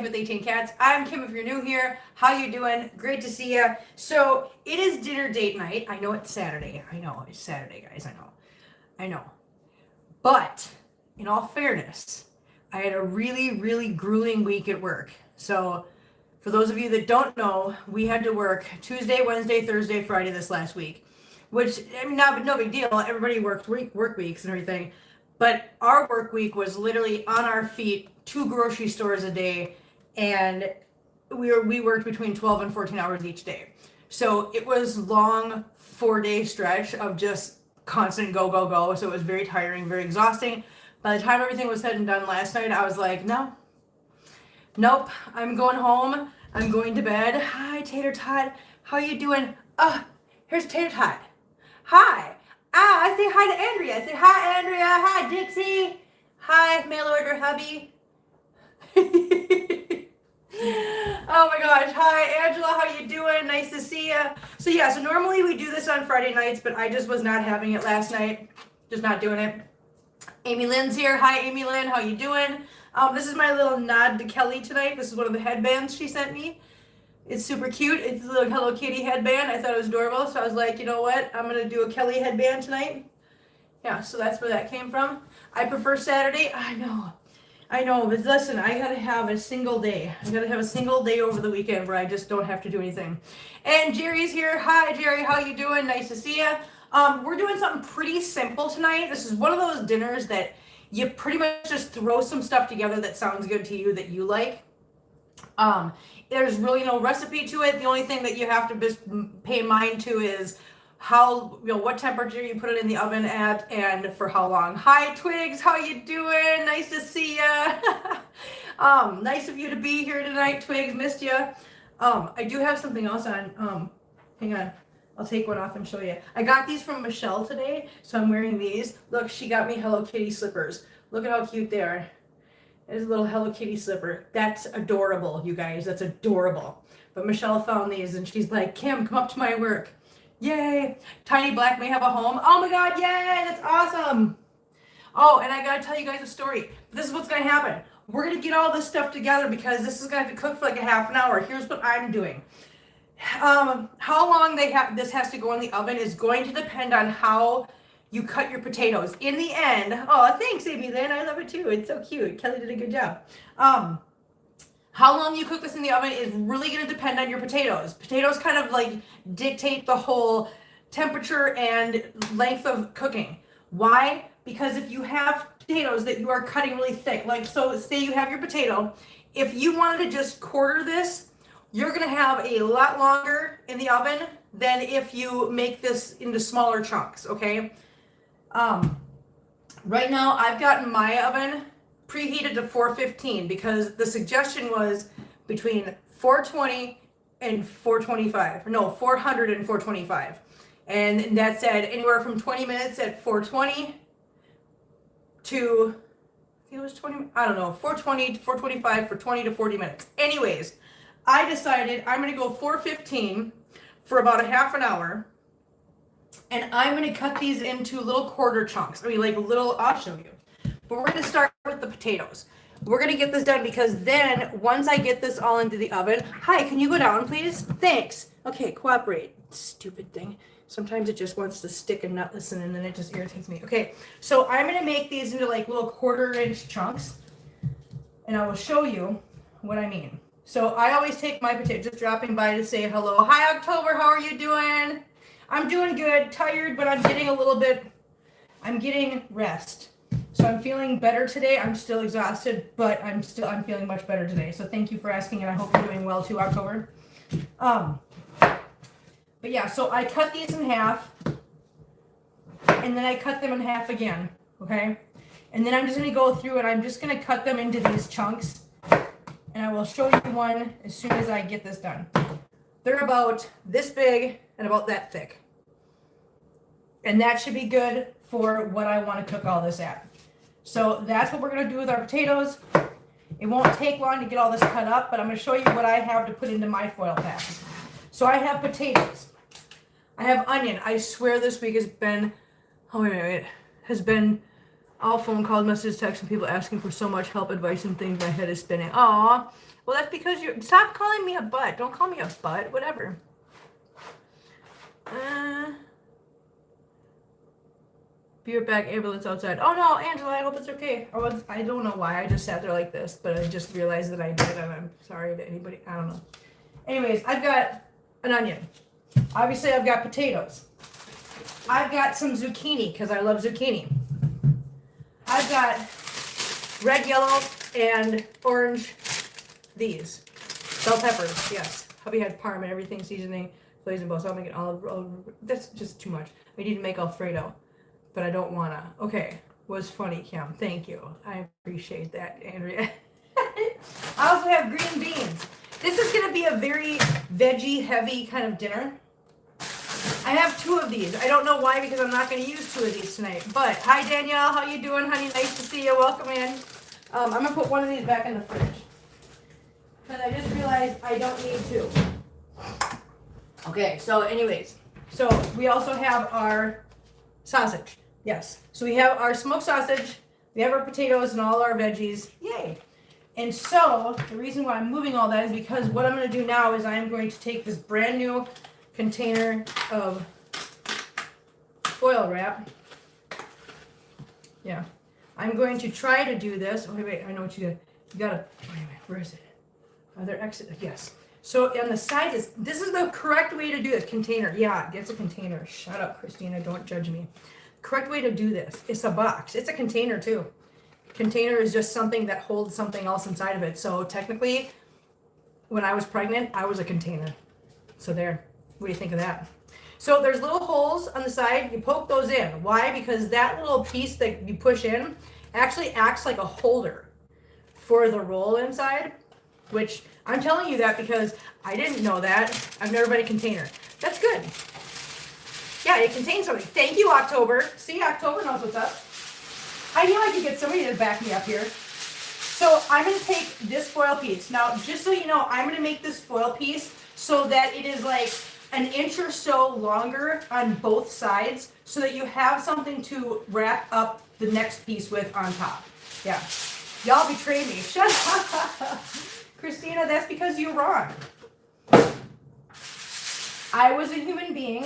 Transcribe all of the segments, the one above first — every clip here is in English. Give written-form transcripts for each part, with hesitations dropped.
with 18 Cats. I'm Kim if you're new here. How you doing? Great to see you. So it is dinner date night. I know it's Saturday. I know it's Saturday, guys. I know. But in all fairness, I had a really grueling week at work. So for those of you that don't know, we had to work Tuesday, Wednesday, Thursday, Friday this last week, which I mean, no big deal. Everybody worked work weeks and everything. But our work week was literally on our feet, 2 grocery stores a day, and we worked between 12 and 14 hours each day. So it was long 4-day stretch of just constant go. So it was very tiring, very exhausting. By the time everything was said and done last night, I was like, nope, I'm going home. I'm going to bed. Hi, Tater Tot. How you doing? Here's Tater Tot. Hi. I say hi to Andrea. Say hi, Andrea. Hi, Dixie. Hi, mail order hubby. Oh my gosh. Hi, Angela. How you doing? Nice to see you. So normally we do this on Friday nights, but I just was not having it last night. Just not doing it. Amy Lynn's here. Hi, Amy Lynn. How you doing? This is my little nod to Kelly tonight. This is one of the headbands she sent me. It's super cute. It's a little Hello Kitty headband. I thought it was adorable, so I was like, you know what? I'm going to do a Kelly headband tonight. Yeah, so that's where that came from. I prefer Saturday. I know, but listen, I got to have a single day. I got to have a single day over the weekend where I just don't have to do anything. And Jerry's here. Hi, Jerry. How you doing? Nice to see you. We're doing something pretty simple tonight. This is one of those dinners that you pretty much just throw some stuff together that sounds good to you, that you like. There's really no recipe to it. The only thing that you have to just pay mind to is how, what temperature you put it in the oven at and for how long. Hi, Twigs. How you doing? Nice to see ya. Nice of you to be here tonight, Twigs. Missed you. I do have something else on. Hang on. I'll take one off and show you. I got these from Michelle today, so I'm wearing these. Look, she got me Hello Kitty slippers. Look at how cute they are. There's a little Hello Kitty slipper. That's adorable, you guys. That's adorable. But Michelle found these, and she's like, Kim, come up to my work. Yay. Tiny Black may have a home. Oh my God, yay, that's awesome. Oh, and I got to tell you guys a story. This is what's going to happen. We're going to get all this stuff together because this is going to have to cook for like a half an hour. Here's what I'm doing. How long this has to go in the oven is going to depend on how you cut your potatoes. In the end, oh, thanks, Amy Lynn. I love it too. It's so cute. Kelly did a good job. How long you cook this in the oven is really going to depend on your potatoes. Potatoes kind of like dictate the whole temperature and length of cooking. Why? Because if you have potatoes that you are cutting really thick, like so say you have your potato, if you wanted to just quarter this, you're going to have a lot longer in the oven than if you make this into smaller chunks, okay? Right now I've gotten my oven preheated to 415 because the suggestion was between 420 and 425. No, 400 and 425. And that said anywhere from 20 minutes at 420 to, I think it was 20, I don't know, 420 to 425 for 20 to 40 minutes. Anyways, I decided I'm going to go 415 for about a half an hour. And I'm going to cut these into little quarter chunks. I mean, like little, I'll show you. But we're going to start with the potatoes. We're going to get this done because then once I get this all into the oven, hi, can you go down, please? Thanks. Okay, cooperate. Stupid thing. Sometimes it just wants to stick and not listen, and then it just irritates me. Okay, so I'm going to make these into like little 1/4-inch chunks, and I will show you what I mean. So I always take my potato, just dropping by to say hello. Hi, October. How are you doing? I'm doing good. Tired, but I'm getting rest. So I'm feeling better today. I'm still exhausted, but I'm feeling much better today. So thank you for asking, and I hope you're doing well too, October. But yeah, so I cut these in half, and then I cut them in half again, okay? And then I'm just going to go through and I'm just going to cut them into these chunks, and I will show you one as soon as I get this done. They're about this big and about that thick. And that should be good for what I want to cook all this at. So that's what we're going to do with our potatoes. It won't take long to get all this cut up, but I'm going to show you what I have to put into my foil packs. So I have potatoes. I have onion. I swear this week has been, has been all phone calls, messages, texts, and people asking for so much help, advice, and things. My head is spinning. Aw. Well, that's because you stop calling me a butt. Don't call me a butt. Whatever. Be right back. Ambulance outside. Oh no, Angela. I hope it's okay. I don't know why. I just sat there like this, but I just realized that I did, and I'm sorry to anybody. I don't know. Anyways, I've got an onion. Obviously, I've got potatoes. I've got some zucchini because I love zucchini. I've got red, yellow, and orange. These bell peppers. Yes, hubby had parm and everything, seasoning, flavoring bowl. So I'll make it olive. That's just too much. We need to make Alfredo, but I don't wanna. Okay, was funny, Kim. Thank you. I appreciate that, Andrea. I also have green beans. This is gonna be a very veggie heavy kind of dinner. I have 2 of these. I don't know why, because I'm not going to use 2 of these tonight. But hi Danielle, how you doing, honey? Nice to see you. Welcome in. I'm going to put one of these back in the fridge because I just realized I don't need 2. Okay, so anyways, so we also have our sausage. Yes, so we have our smoked sausage, we have our potatoes and all our veggies. Yay! And so the reason why I'm moving all that is because what I'm going to do now is I am going to take this brand new container of foil wrap. Yeah, I'm going to try to do this. Oh, wait, I know what you got. You gotta, wait a minute, where is it? Are there exit? Yes. So on the side this is the correct way to do this. Container. Yeah, it's a container. Shut up, Christina. Don't judge me. Correct way to do this. It's a box. It's a container too. Container is just something that holds something else inside of it. So technically, when I was pregnant, I was a container. So there. What do you think of that? So there's little holes on the side. You poke those in. Why? Because that little piece that you push in actually acts like a holder for the roll inside, which I'm telling you that because I didn't know that. I've never been a container. That's good. Yeah, it contains something. Thank you, October. See, October knows what's up. I knew I could get somebody to back me up here. So I'm going to take this foil piece. Now, just so you know, I'm going to make this foil piece so that it is like an inch or so longer on both sides so that you have something to wrap up the next piece with on top. Yeah. Y'all betrayed me. Shut up. Christina, that's because you're wrong. I was a human being,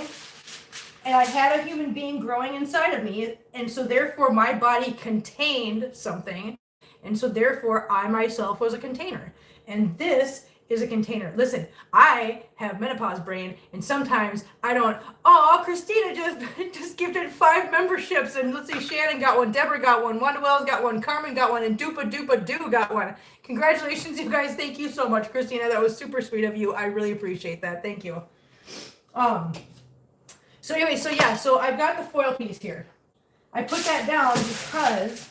and I had a human being growing inside of me, and so therefore my body contained something, and so therefore I myself was a container. And this is a container. Listen, I have menopause brain, and sometimes I don't. Oh, Christina just gifted 5 memberships, and let's see, Shannon got one, Deborah got one, Wanda Wells got one, Carmen got one, and Dupa Dupa Doo got one. Congratulations, you guys! Thank you so much, Christina. That was super sweet of you. I really appreciate that. Thank you. So anyway, so yeah, so I've got the foil piece here. I put that down because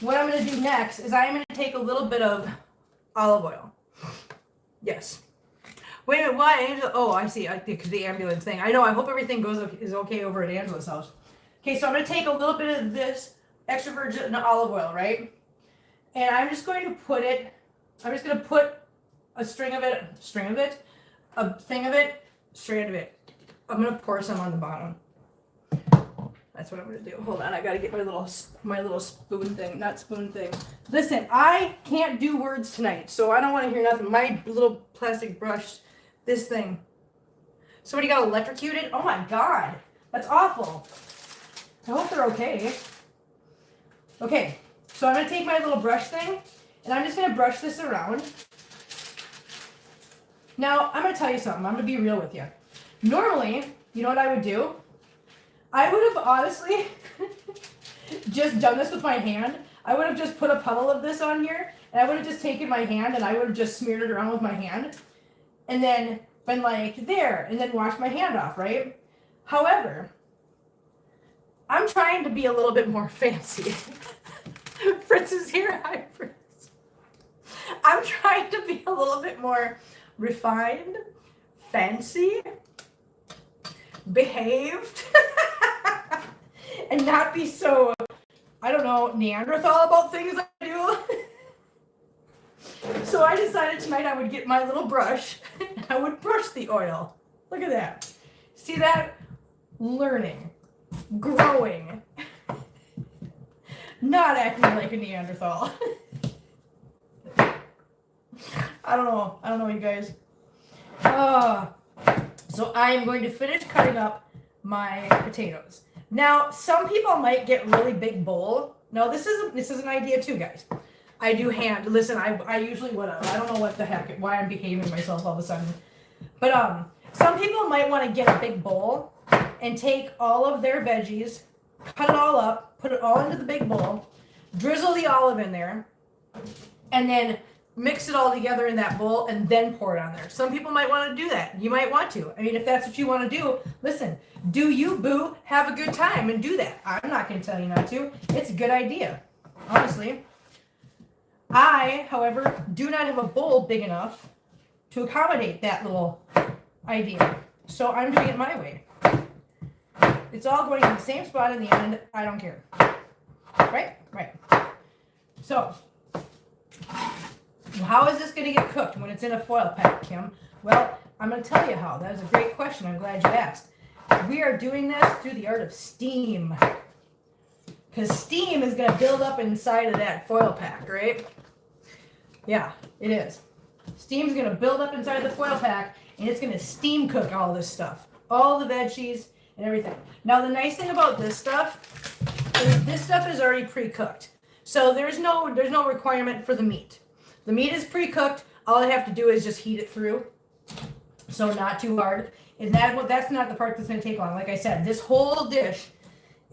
what I'm going to do next is I'm going to take a little bit of olive oil. Yes. Wait a minute, why, Angela? Oh, I see. I think the ambulance thing. I know. I hope everything is okay over at Angela's house. Okay, so I'm going to take a little bit of this extra virgin olive oil, right? And I'm just going to put it. I'm just going to put a strand of it. I'm going to pour some on the bottom. That's what I'm going to do. Hold on, I got to get my little spoon thing. Not spoon thing. Listen, I can't do words tonight, so I don't want to hear nothing. My little plastic brush, this thing. Somebody got electrocuted? Oh my God. That's awful. I hope they're okay. Okay, so I'm going to take my little brush thing, and I'm just going to brush this around. Now, I'm going to tell you something. I'm going to be real with you. Normally, you know what I would do? I would have honestly just done this with my hand. I would have just put a puddle of this on here, and I would have just taken my hand, and I would have just smeared it around with my hand, and then been like, there, and then washed my hand off, right? However, I'm trying to be a little bit more fancy. Fritz is here. Hi, Fritz. I'm trying to be a little bit more refined, fancy, behaved, and not be so, I don't know, Neanderthal about things I do. So I decided tonight I would get my little brush and I would brush the oil. Look at that. See that? Learning, growing, not acting like a Neanderthal. I don't know, you guys. So I am going to finish cutting up my potatoes. Now, some people might get really big bowl. No, this is an idea too, guys. I do hand. Listen, I usually whatever. I don't know what the heck, why I'm behaving myself all of a sudden. But some people might want to get a big bowl and take all of their veggies, cut it all up, put it all into the big bowl, drizzle the olive in there, and then mix it all together in that bowl and then pour it on there. Some people might want to do that. You might want to. I mean, if that's what you want to do, listen, do you, boo, have a good time and do that. I'm not going to tell you not to. It's a good idea, honestly. I, however, do not have a bowl big enough to accommodate that little idea. So I'm doing it my way. It's all going in the same spot in the end. I don't care. Right? Right. So, how is this going to get cooked when it's in a foil pack, Kim? Well, I'm going to tell you how. That is a great question. I'm glad you asked. We are doing this through the art of steam. Because steam is going to build up inside of that foil pack, right? Yeah, it is. Steam's going to build up inside the foil pack, and it's going to steam cook all this stuff. All the veggies and everything. Now, the nice thing about this stuff is this stuff is already pre-cooked. So there's no requirement for the meat. The meat is pre-cooked. All I have to do is just heat it through. So not too hard. And that's not the part that's going to take long. Like I said, this whole dish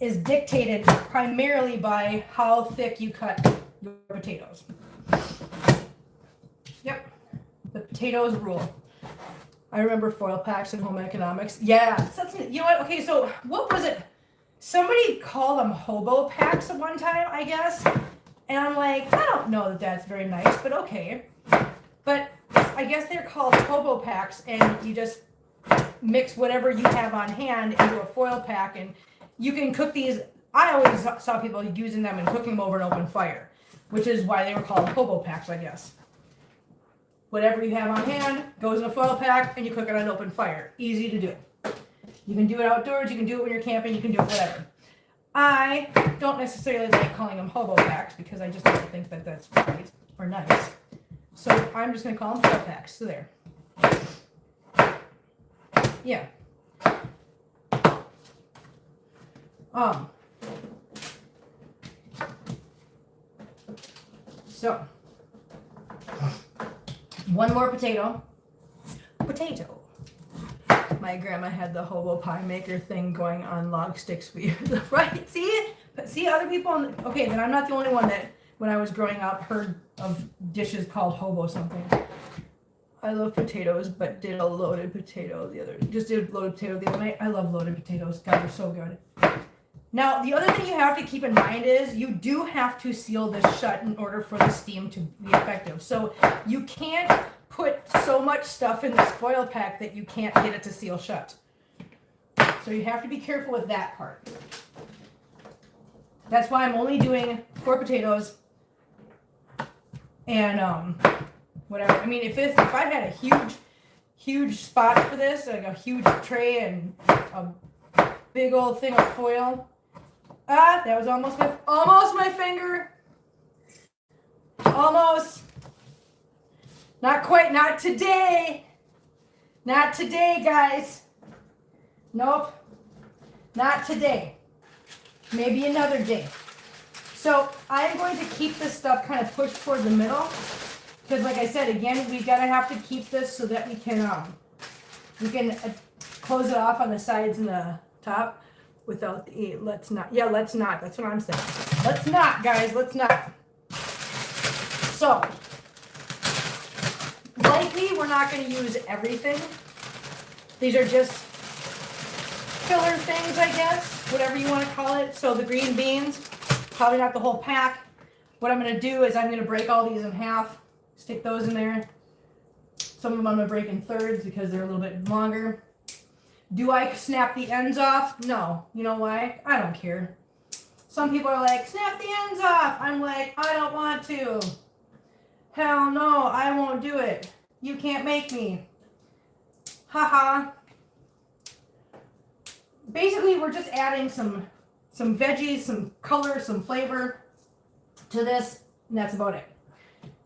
is dictated primarily by how thick you cut your potatoes. Yep. The potatoes rule. I remember foil packs in home economics. Yeah. You know what? Okay, so what was it? Somebody called them hobo packs at one time, I guess. And I'm like, I don't know that that's very nice, but okay. But I guess they're called hobo packs, and you just mix whatever you have on hand into a foil pack, and you can cook these. I always saw people using them and cooking them over an open fire, which is why they were called hobo packs, I guess. Whatever you have on hand goes in a foil pack, and you cook it on an open fire. Easy to do. You can do it outdoors. You can do it when you're camping. You can do it whatever. I don't necessarily like calling them hobo packs because I just don't think that that's right or nice. So I'm just going to call them foil packs. So there. Yeah. So one more potato. My grandma had the hobo pie maker thing going on log sticks for years, right? See other people. Okay, then I'm not the only one that, when I was growing up, heard of dishes called hobo something. I love potatoes, but did a loaded potato the other night. I love loaded potatoes. God, they're so good. Now, the other thing you have to keep in mind is you do have to seal this shut in order for the steam to be effective. So you can't put so much stuff in this foil pack that you can't get it to seal shut. So you have to be careful with that part. That's why I'm only doing 4 potatoes and whatever. I mean, if I had a huge spot for this, like a huge tray and a big old thing of foil. That was almost my finger. Almost. Not quite, not today. Not today, guys. Nope. Not today. Maybe another day. So I'm going to keep this stuff kind of pushed toward the middle. Because like I said, again, we gotta have to keep this so that we can close it off on the sides and the top without the E. Let's not. That's what I'm saying. Let's not, guys. Let's not. So, likely we're not going to use everything. These are just filler things, I guess. Whatever you want to call it. So the green beans, probably not the whole pack. What I'm going to do is I'm going to break all these in half. Stick those in there. Some of them I'm going to break in thirds because they're a little bit longer. Do I snap the ends off? No. You know why? I don't care. Some people are like, snap the ends off. I'm like, I don't want to. Hell no, I won't do it. You can't make me. Haha. Basically, we're just adding some veggies, some color, some flavor to this, and that's about it.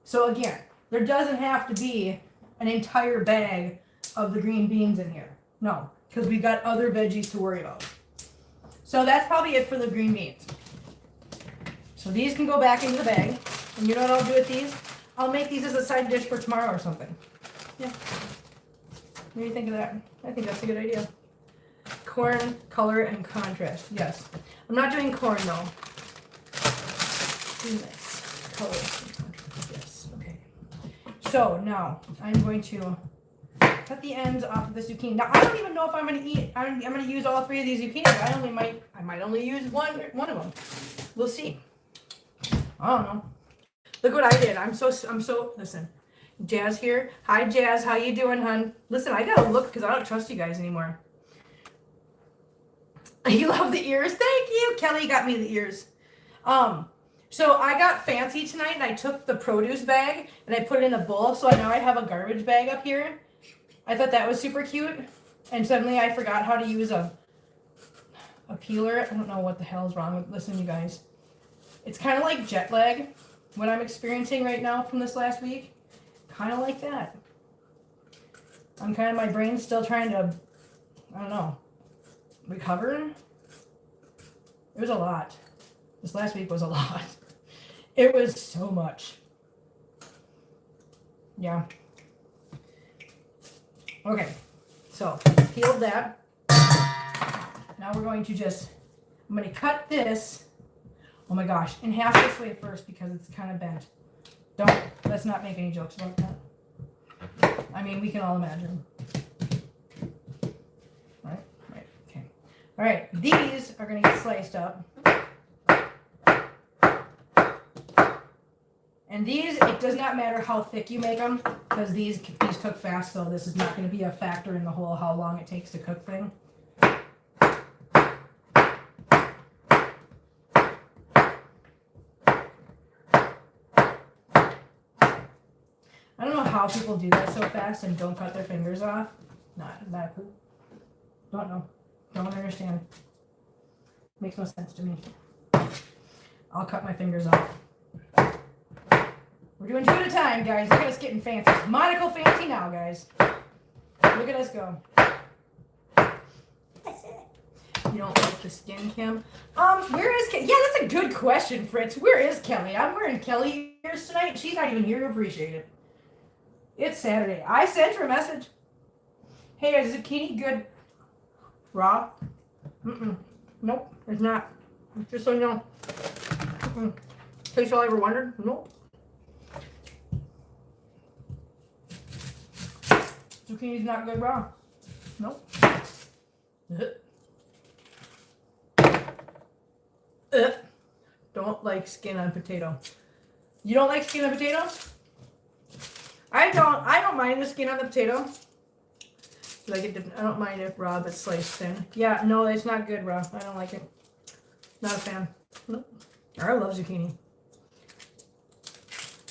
So again, There doesn't have to be an entire bag of the green beans in here. No, because we've got other veggies to worry about. So that's probably it for the green beans. So these can go back into the bag. And you know what I'll do with these? I'll make these as a side dish for tomorrow or something. Yeah. What do you think of that? I think that's a good idea. Corn, color, and contrast. Yes. I'm not doing corn though. Nice. Color and contrast. Yes. Okay. So now I'm going to cut the ends off of the zucchini. Now I don't even know if I'm going to eat. I'm going to use all 3 of these zucchinis. I might only use one of them. We'll see. I don't know. Look what I did. I'm so listen. Jazz here. Hi Jazz, how you doing, hun? Listen, I gotta look because I don't trust you guys anymore. You love the ears? Thank you. Kelly got me the ears. So I got fancy tonight and I took the produce bag and I put it in a bowl. So now I have a garbage bag up here. I thought that was super cute. And suddenly I forgot how to use a peeler. I don't know what the hell is wrong with, listen you guys. It's kind of like jet lag, what I'm experiencing right now from this last week. Kind of like that. My brain's still trying to, I don't know, recover. It was a lot. This last week was a lot. It was so much. Yeah. Okay, so peeled that. Now we're going to I'm going to cut this, oh my gosh, in half this way first because it's kind of bent. Let's not make any jokes about that. I mean, we can all imagine. Right, okay. All right, these are going to get sliced up. And these, it does not matter how thick you make them because these cook fast, so this is not going to be a factor in the whole how long it takes to cook thing. I don't know how people do that so fast and don't cut their fingers off. Not cool. Don't know. Don't understand. Makes no sense to me. I'll cut my fingers off. We're doing 2 at a time, guys. Look at us getting fancy. Monocle fancy now, guys. Look at us go. You don't like the skin, Kim? Where is Kelly? Yeah, that's a good question, Fritz. Where is Kelly? I'm wearing Kelly ears tonight. She's not even here to appreciate it. It's Saturday. I sent her a message. Hey, is zucchini good raw? Nope, it's not. Just so you know. In case y'all ever wondered, nope. Zucchini's not good raw. Nope. Don't like skin on potato. You don't like skin on potato? I don't mind the skin on the potato. Like I don't mind it raw but sliced thin. Yeah, no, it's not good raw. I don't like it. Not a fan. Nope. I love zucchini.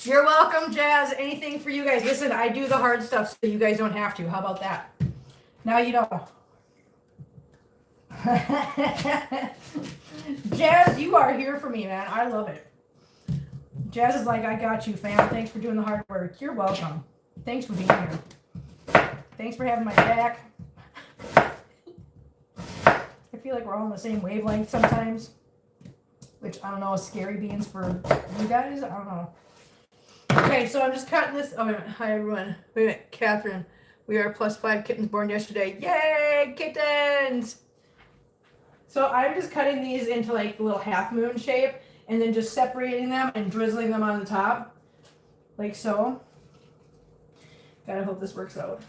You're welcome, Jazz. Anything for you guys. Listen, I do the hard stuff so you guys don't have to. How about that? Now you know. Jazz, you are here for me, man. I love it. Jazz is like, I got you, fam. Thanks for doing the hard work. You're welcome. Thanks for being here. Thanks for having my back. I feel like we're all on the same wavelength sometimes. Which, I don't know, is scary beans for you guys? I don't know. Okay, so I'm just cutting this. Oh, wait a minute. Hi, everyone. Wait a minute. Catherine, we are +5 kittens born yesterday. Yay, kittens! So I'm just cutting these into like a little half moon shape and then just separating them and drizzling them on the top. Like so. Gotta hope this works out.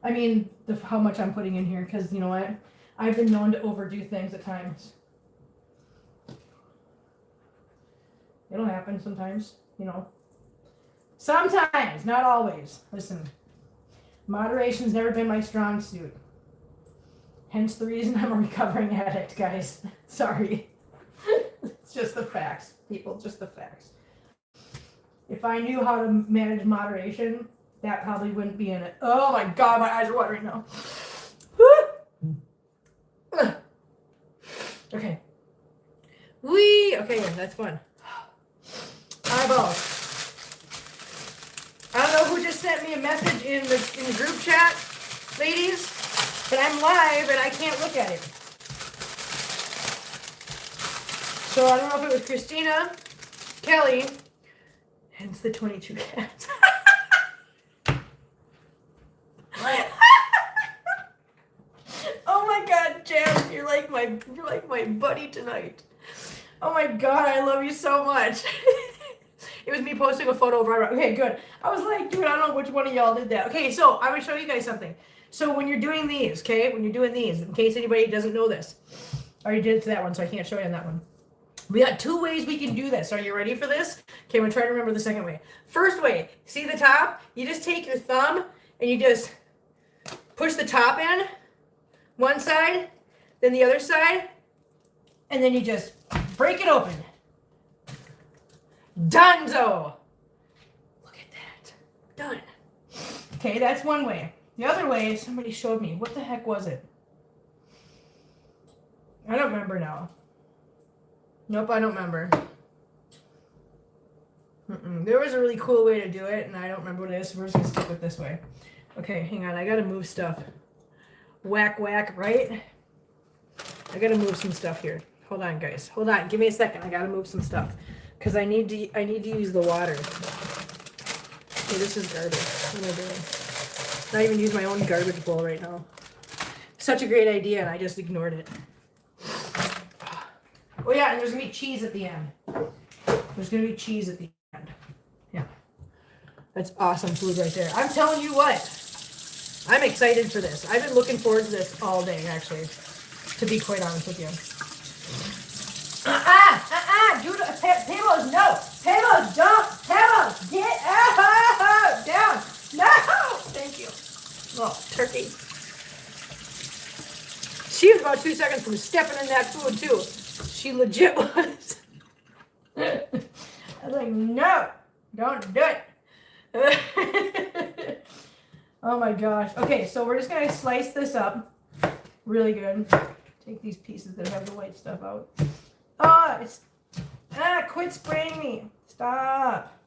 I mean, how much I'm putting in here, because you know what? I've been known to overdo things at times. It'll happen sometimes, you know. Sometimes, not always. Listen, moderation's never been my strong suit. Hence the reason I'm a recovering addict, guys. Sorry. It's just the facts, people, just the facts. If I knew how to manage moderation, that probably wouldn't be in it. Oh my God, my eyes are watering now. Okay. Okay, that's fun. Eyeballs. I don't know who just sent me a message in the group chat, ladies, but I'm live and I can't look at it. So I don't know if it was Christina, Kelly, hence the 22 cats. Oh my God, Jen, you're like my buddy tonight. Oh my God, I love you so much. It was me posting a photo of right. Okay, good. I was like, dude, I don't know which one of y'all did that. Okay, so I'm gonna show you guys something. So when you're doing these, okay, in case anybody doesn't know this, I already did it to that one, so I can't show you on that one. We got 2 ways we can do this. Are you ready for this? Okay, I'm gonna try to remember the second way. First way, see the top? You just take your thumb and you just push the top in, one side, then the other side, and then you just break it open. Donezo! Look at that. Done. Okay, that's one way. The other way, somebody showed me. What the heck was it? I don't remember now. Nope, I don't remember. There was a really cool way to do it, and I don't remember what it is, so we're just going to stick with this way. Okay, hang on. I got to move stuff. Whack, whack, right? I got to move some stuff here. Hold on, guys. Hold on. Give me a second. I got to move some stuff. Because I need to use the water. Okay, this is garbage. What am I doing? Not even use my own garbage bowl right now. Such a great idea, and I just ignored it. Oh yeah, and there's gonna be cheese at the end. There's gonna be cheese at the end. Yeah. That's awesome food right there. I'm telling you what. I'm excited for this. I've been looking forward to this all day, actually. To be quite honest with you. Dude, Pamos, no. Pamos, don't. Pamos, get out. Down. No. Thank you. Oh, turkey. She was about 2 seconds from stepping in that food, too. She legit was. I was like, no, don't do it. Oh my gosh. Okay, so we're just going to slice this up really good. Take these pieces that have the white stuff out. Oh, it's... quit spraying me. Stop.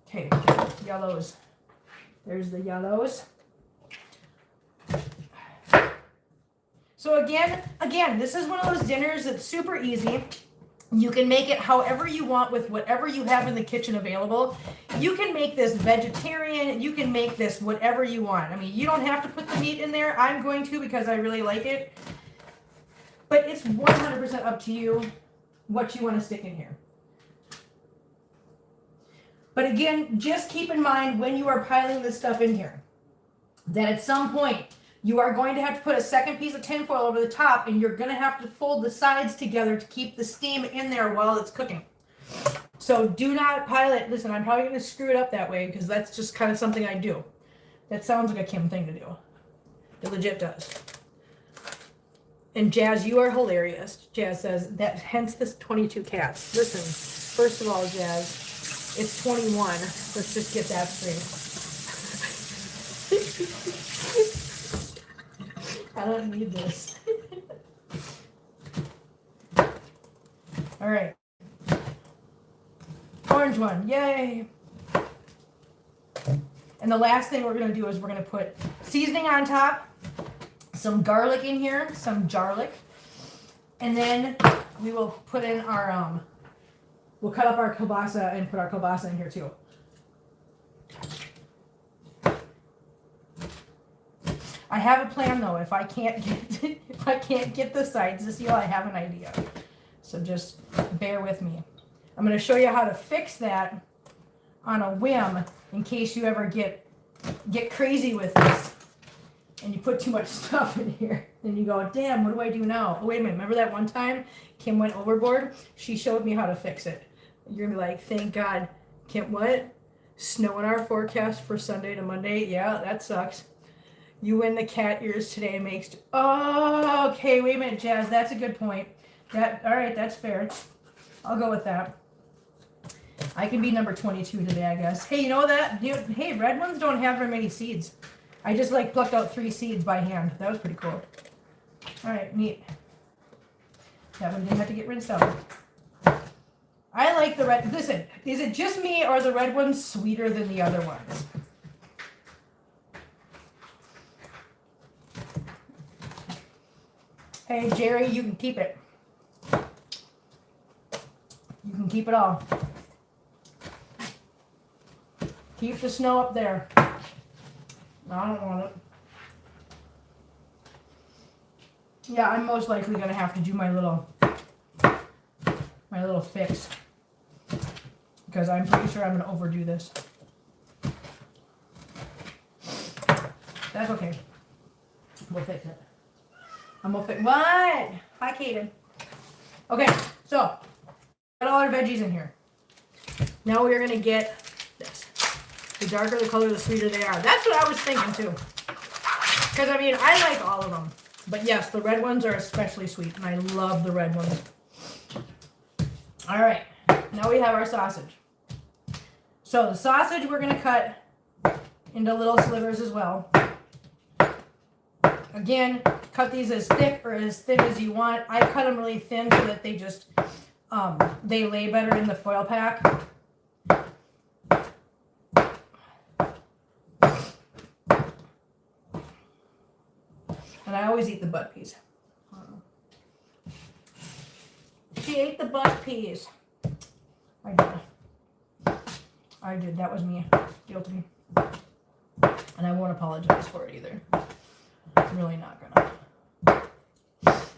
Okay, yellows. There's the yellows. So again, this is one of those dinners that's super easy. You can make it however you want with whatever you have in the kitchen available. You can make this vegetarian. You can make this whatever you want. I mean, you don't have to put the meat in there. I'm going to because I really like it. But it's 100% up to you what you want to stick in here. But again, just keep in mind when you are piling this stuff in here, that at some point, you are going to have to put a second piece of tinfoil over the top, and you're going to have to fold the sides together to keep the steam in there while it's cooking. So do not pile it. Listen, I'm probably going to screw it up that way because that's just kind of something I do. That sounds like a Kim thing to do. It legit does. And Jazz, you are hilarious. Jazz says that hence this 22 cats. Listen, first of all, Jazz, it's 21. Let's just get that straight. I don't need this. All right. Orange one. Yay. And the last thing we're going to do is we're going to put seasoning on top, some garlic in here, some jarlic, and then we will put in our, we'll cut up our kielbasa and put our kielbasa in here too. I have a plan though. If I can't get the sides to seal, I have an idea. So just bear with me. I'm going to show you how to fix that on a whim in case you ever get crazy with this and you put too much stuff in here. Then you go, damn, what do I do now? Oh, wait a minute. Remember that one time Kim went overboard? She showed me how to fix it. You're going to be like, thank God. Kim, what? Snow in our forecast for Sunday to Monday? Yeah, that sucks. You win the cat ears today makes... Oh, okay, wait a minute, Jazz. That's a good point. All right, that's fair. I'll go with that. I can be number 22 today, I guess. Hey, you know that? Hey, red ones don't have very many seeds. I just, plucked out 3 seeds by hand. That was pretty cool. All right, neat. That one didn't have to get rinsed out. I like the red. Listen, is it just me or are the red ones sweeter than the other ones? Hey, Jerry, you can keep it. You can keep it all. Keep the snow up there. I don't want it. Yeah, I'm most likely going to have to do my little fix. Because I'm pretty sure I'm going to overdo this. That's okay. We'll fix it. I'm going to fix... What? Hi, Kaden. Okay, so... got all our veggies in here. Now we're going to get this. The darker the color, the sweeter they are. That's what I was thinking, too. Because, I mean, I like all of them. But, yes, the red ones are especially sweet. And I love the red ones. All right. Now we have our sausage. So the sausage we're going to cut into little slivers as well. Again, cut these as thick or as thin as you want. I cut them really thin so that they just, they lay better in the foil pack. And I always eat the butt peas. She ate the butt peas. I did. I did. That was me. Guilty. And I won't apologize for it either. I'm really not gonna.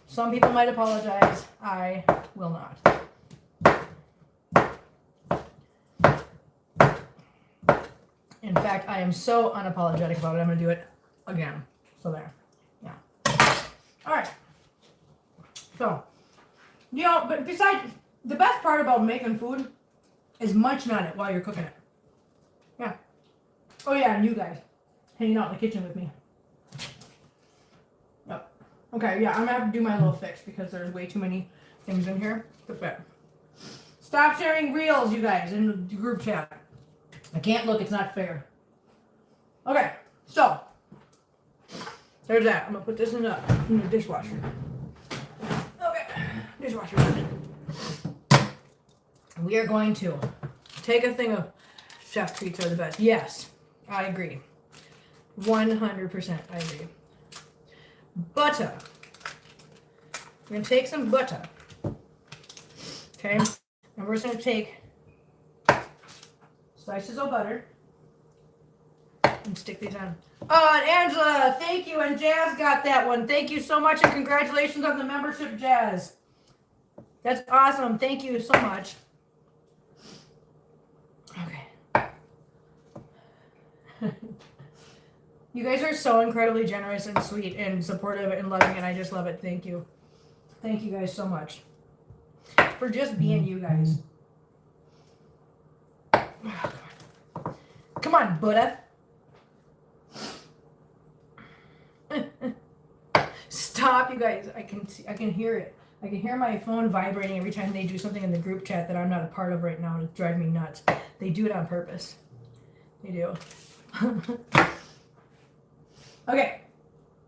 Some people might apologize. I will not. In fact, I am so unapologetic about it. I'm gonna do it again. So there. Yeah. All right. So, you know, but besides, the best part about making food is munching on it while you're cooking it. Yeah. Oh yeah, and you guys hanging out in the kitchen with me. Yep. Okay, yeah, I'm gonna have to do my little fix because there's way too many things in here to fit. Stop sharing reels, you guys, in the group chat. I can't look, it's not fair. Okay, so there's that. I'm gonna put this in the dishwasher. Okay, dishwasher done. We are going to take a thing of chef treats are the best. Yes, I agree. 100% I agree. Butter. We're going to take some butter. Okay? And we're just going to take slices of butter and stick these on. Oh, and Angela, thank you. And Jazz got that one. Thank you so much. And congratulations on the membership, Jazz. That's awesome. Thank you so much. You guys are so incredibly generous and sweet and supportive and loving, and I just love it. Thank you. Thank you guys so much for just being you guys. Come on, Buddha. Stop, you guys. I can hear it. I can hear my phone vibrating every time they do something in the group chat that I'm not a part of right now. It's driving me nuts. They do it on purpose. They do. Okay.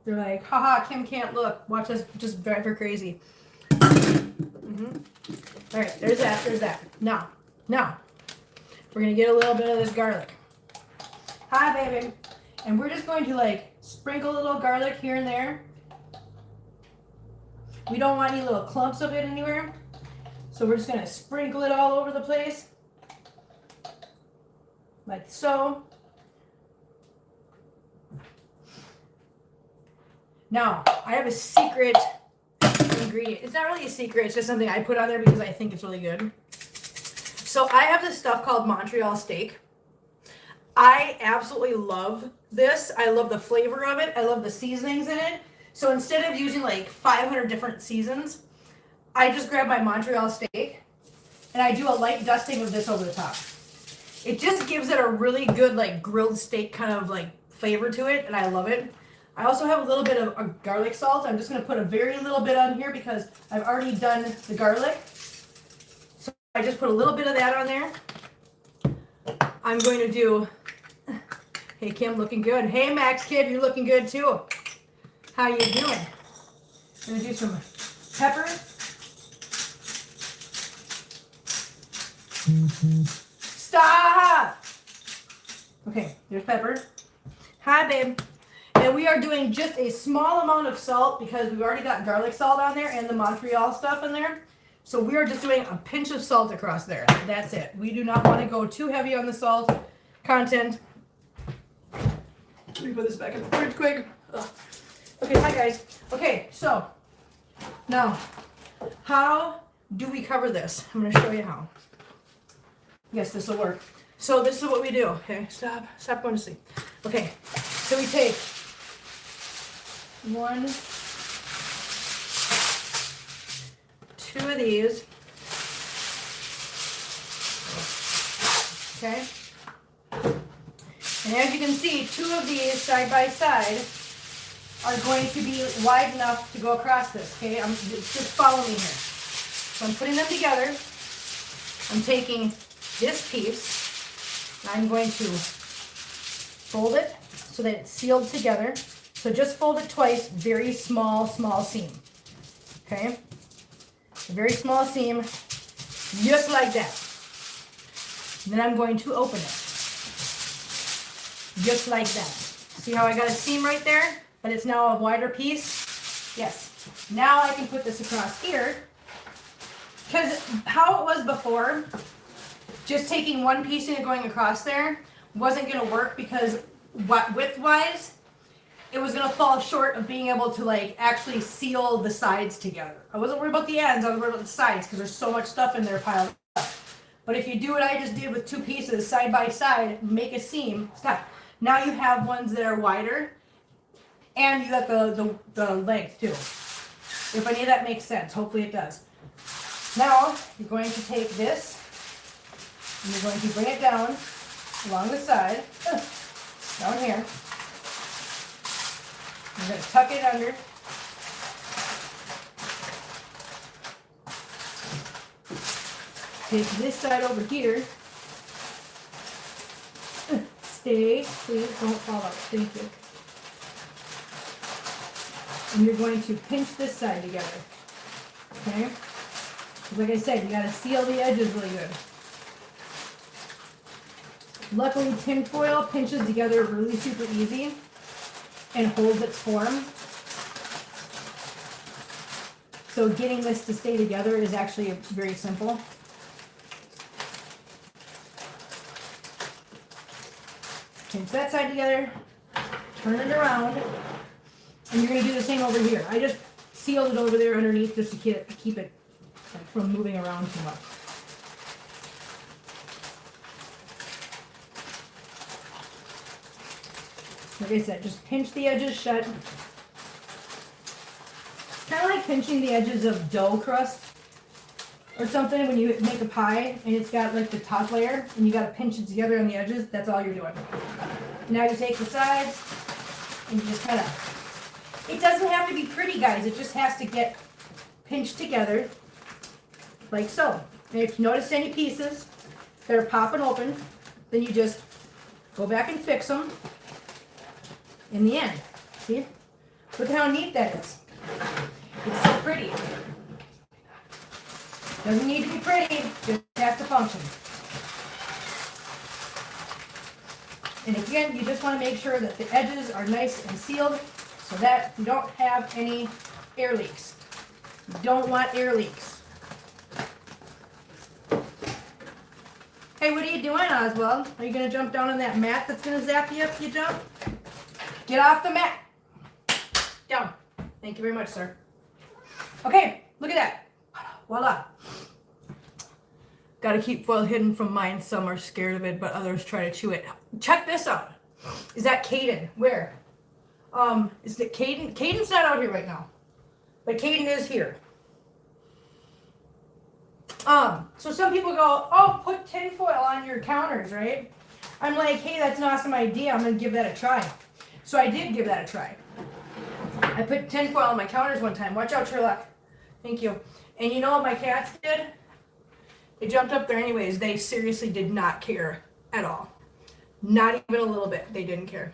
They're like, haha, Kim can't look. Watch us just drive her crazy. All right, there's that. There's that. Now, we're going to get a little bit of this garlic. Hi, baby. And we're just going to, like, sprinkle a little garlic here and there. We don't want any little clumps of it anywhere. So we're just going to sprinkle it all over the place. Like so. Now, I have a secret ingredient. It's not really a secret. It's just something I put on there because I think it's really good. So I have this stuff called Montreal steak. I absolutely love this. I love the flavor of it. I love the seasonings in it. So instead of using like 500 different seasons, I just grab my Montreal steak and I do a light dusting of this over the top. It just gives it a really good like grilled steak kind of like flavor to it, and I love it. I also have a little bit of garlic salt. I'm just going to put a very little bit on here because I've already done the garlic. So I just put a little bit of that on there. I'm going to do, hey Kim, looking good. Hey Max Kid, you're looking good too. How you doing? I'm going to do some pepper. Stop! Okay, there's Pepper. Hi, babe. And we are doing just a small amount of salt because we've already got garlic salt on there and the Montreal stuff in there. So we are just doing a pinch of salt across there. That's it. We do not want to go too heavy on the salt content. Let me put this back in the fridge quick. Ugh. Okay, hi guys. Okay, so now, how do we cover this? I'm going to show you how. Yes, this will work. So this is what we do. Okay, stop going to sleep. Okay, so we take 1, 2 of these. Okay. And as you can see, 2 of these side by side are going to be wide enough to go across this. Okay, just follow me here. So I'm putting them together. I'm taking this piece. I'm going to fold it so that it's sealed together. So just fold it twice, very small seam. Okay? A very small seam, just like that. And then I'm going to open it. Just like that. See how I got a seam right there? But it's now a wider piece? Yes. Now I can put this across here. Because how it was before, just taking one piece and going across there wasn't going to work because width-wise, it was going to fall short of being able to like actually seal the sides together. I wasn't worried about the ends, I was worried about the sides because there's so much stuff in there piled up. But if you do what I just did with 2 pieces side by side, make a seam, stop. Now you have ones that are wider and you got the length too. If any of that makes sense, hopefully it does. Now you're going to take this and you're going to bring it down along the side, down here. You're going to tuck it under. Take this side over here. Stay, please don't fall out. Thank you. And you're going to pinch this side together. Okay? Like I said, you got to seal the edges really good. Luckily, tin foil pinches together really super easy and holds its form. So getting this to stay together is actually very simple. Pinch that side together, turn it around, and you're going to do the same over here. I just sealed it over there underneath just to keep it like, from moving around too much. Like I said, just pinch the edges shut. It's kind of like pinching the edges of dough crust or something when you make a pie and it's got like the top layer and you got to pinch it together on the edges. That's all you're doing. Now you take the sides and you just kind of, it doesn't have to be pretty, guys. It just has to get pinched together like so. And if you notice any pieces that are popping open, then you just go back and fix them in the end. See? Look at how neat that is. It's so pretty. Doesn't need to be pretty, just has to function. And again, you just want to make sure that the edges are nice and sealed so that you don't have any air leaks. You don't want air leaks. Hey, what are you doing, Oswald? Are you going to jump down on that mat that's going to zap you if you jump? Get off the mat. Down. Thank you very much, sir. Okay, look at that. Voila. Got to keep foil hidden from mine. Some are scared of it, but others try to chew it. Check this out. Is that Caden? Where? Is it Caden? Caden's not out here right now, but Caden is here. So some people go, oh, put tin foil on your counters, right? I'm like, hey, that's an awesome idea. I'm going to give that a try. So I did give that a try. I put tin foil on my counters one time. Watch out, Sherlock. Thank you. And you know what my cats did? They jumped up there anyways. They seriously did not care at all. Not even a little bit. They didn't care.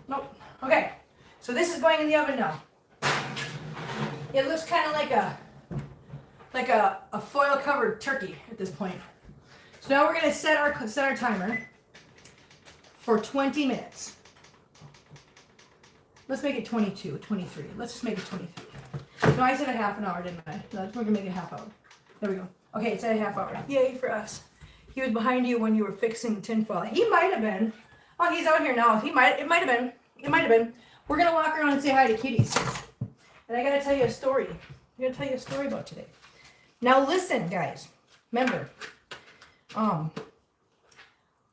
Nope. Okay. So this is going in the oven now. It looks kind of like like a foil covered turkey at this point. So now we're gonna set our timer for 20 minutes. Let's make it 22, 23. Let's just make it 23. No, I said a half an hour, didn't I? No, we're gonna make it a half hour. There we go. Okay, it's at a half hour. Yay for us. He was behind you when you were fixing the tinfoil. He might have been. Oh, he's out here now. It might have been. It might have been. We're gonna walk around and say hi to kitties. And I gotta tell you a story. I'm gonna tell you a story about today. Now listen, guys. Remember,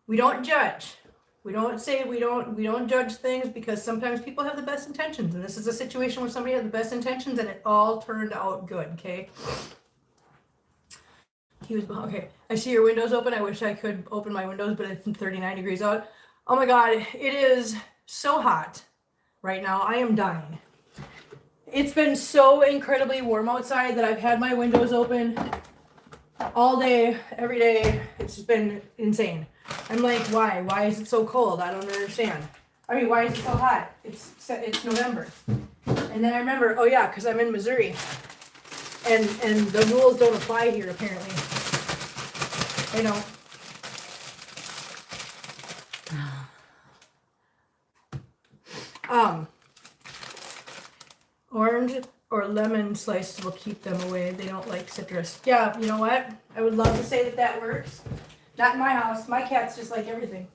we don't judge. We don't judge things because sometimes people have the best intentions, and this is a situation where somebody had the best intentions and it all turned out good. Okay. He was okay. I see your windows open. I wish I could open my windows, but it's 39 degrees out. Oh my God, it is so hot right now. I am dying. It's been so incredibly warm outside that I've had my windows open all day, every day. It's just been insane. I'm like, why? Why is it so cold? I don't understand. I mean, why is it so hot? It's November. And then I remember, oh yeah, because I'm in Missouri. And the rules don't apply here, apparently. They don't. Orange or lemon slices will keep them away. They don't like citrus. Yeah, you know what? I would love to say that works. Not in my house. My cats just like everything.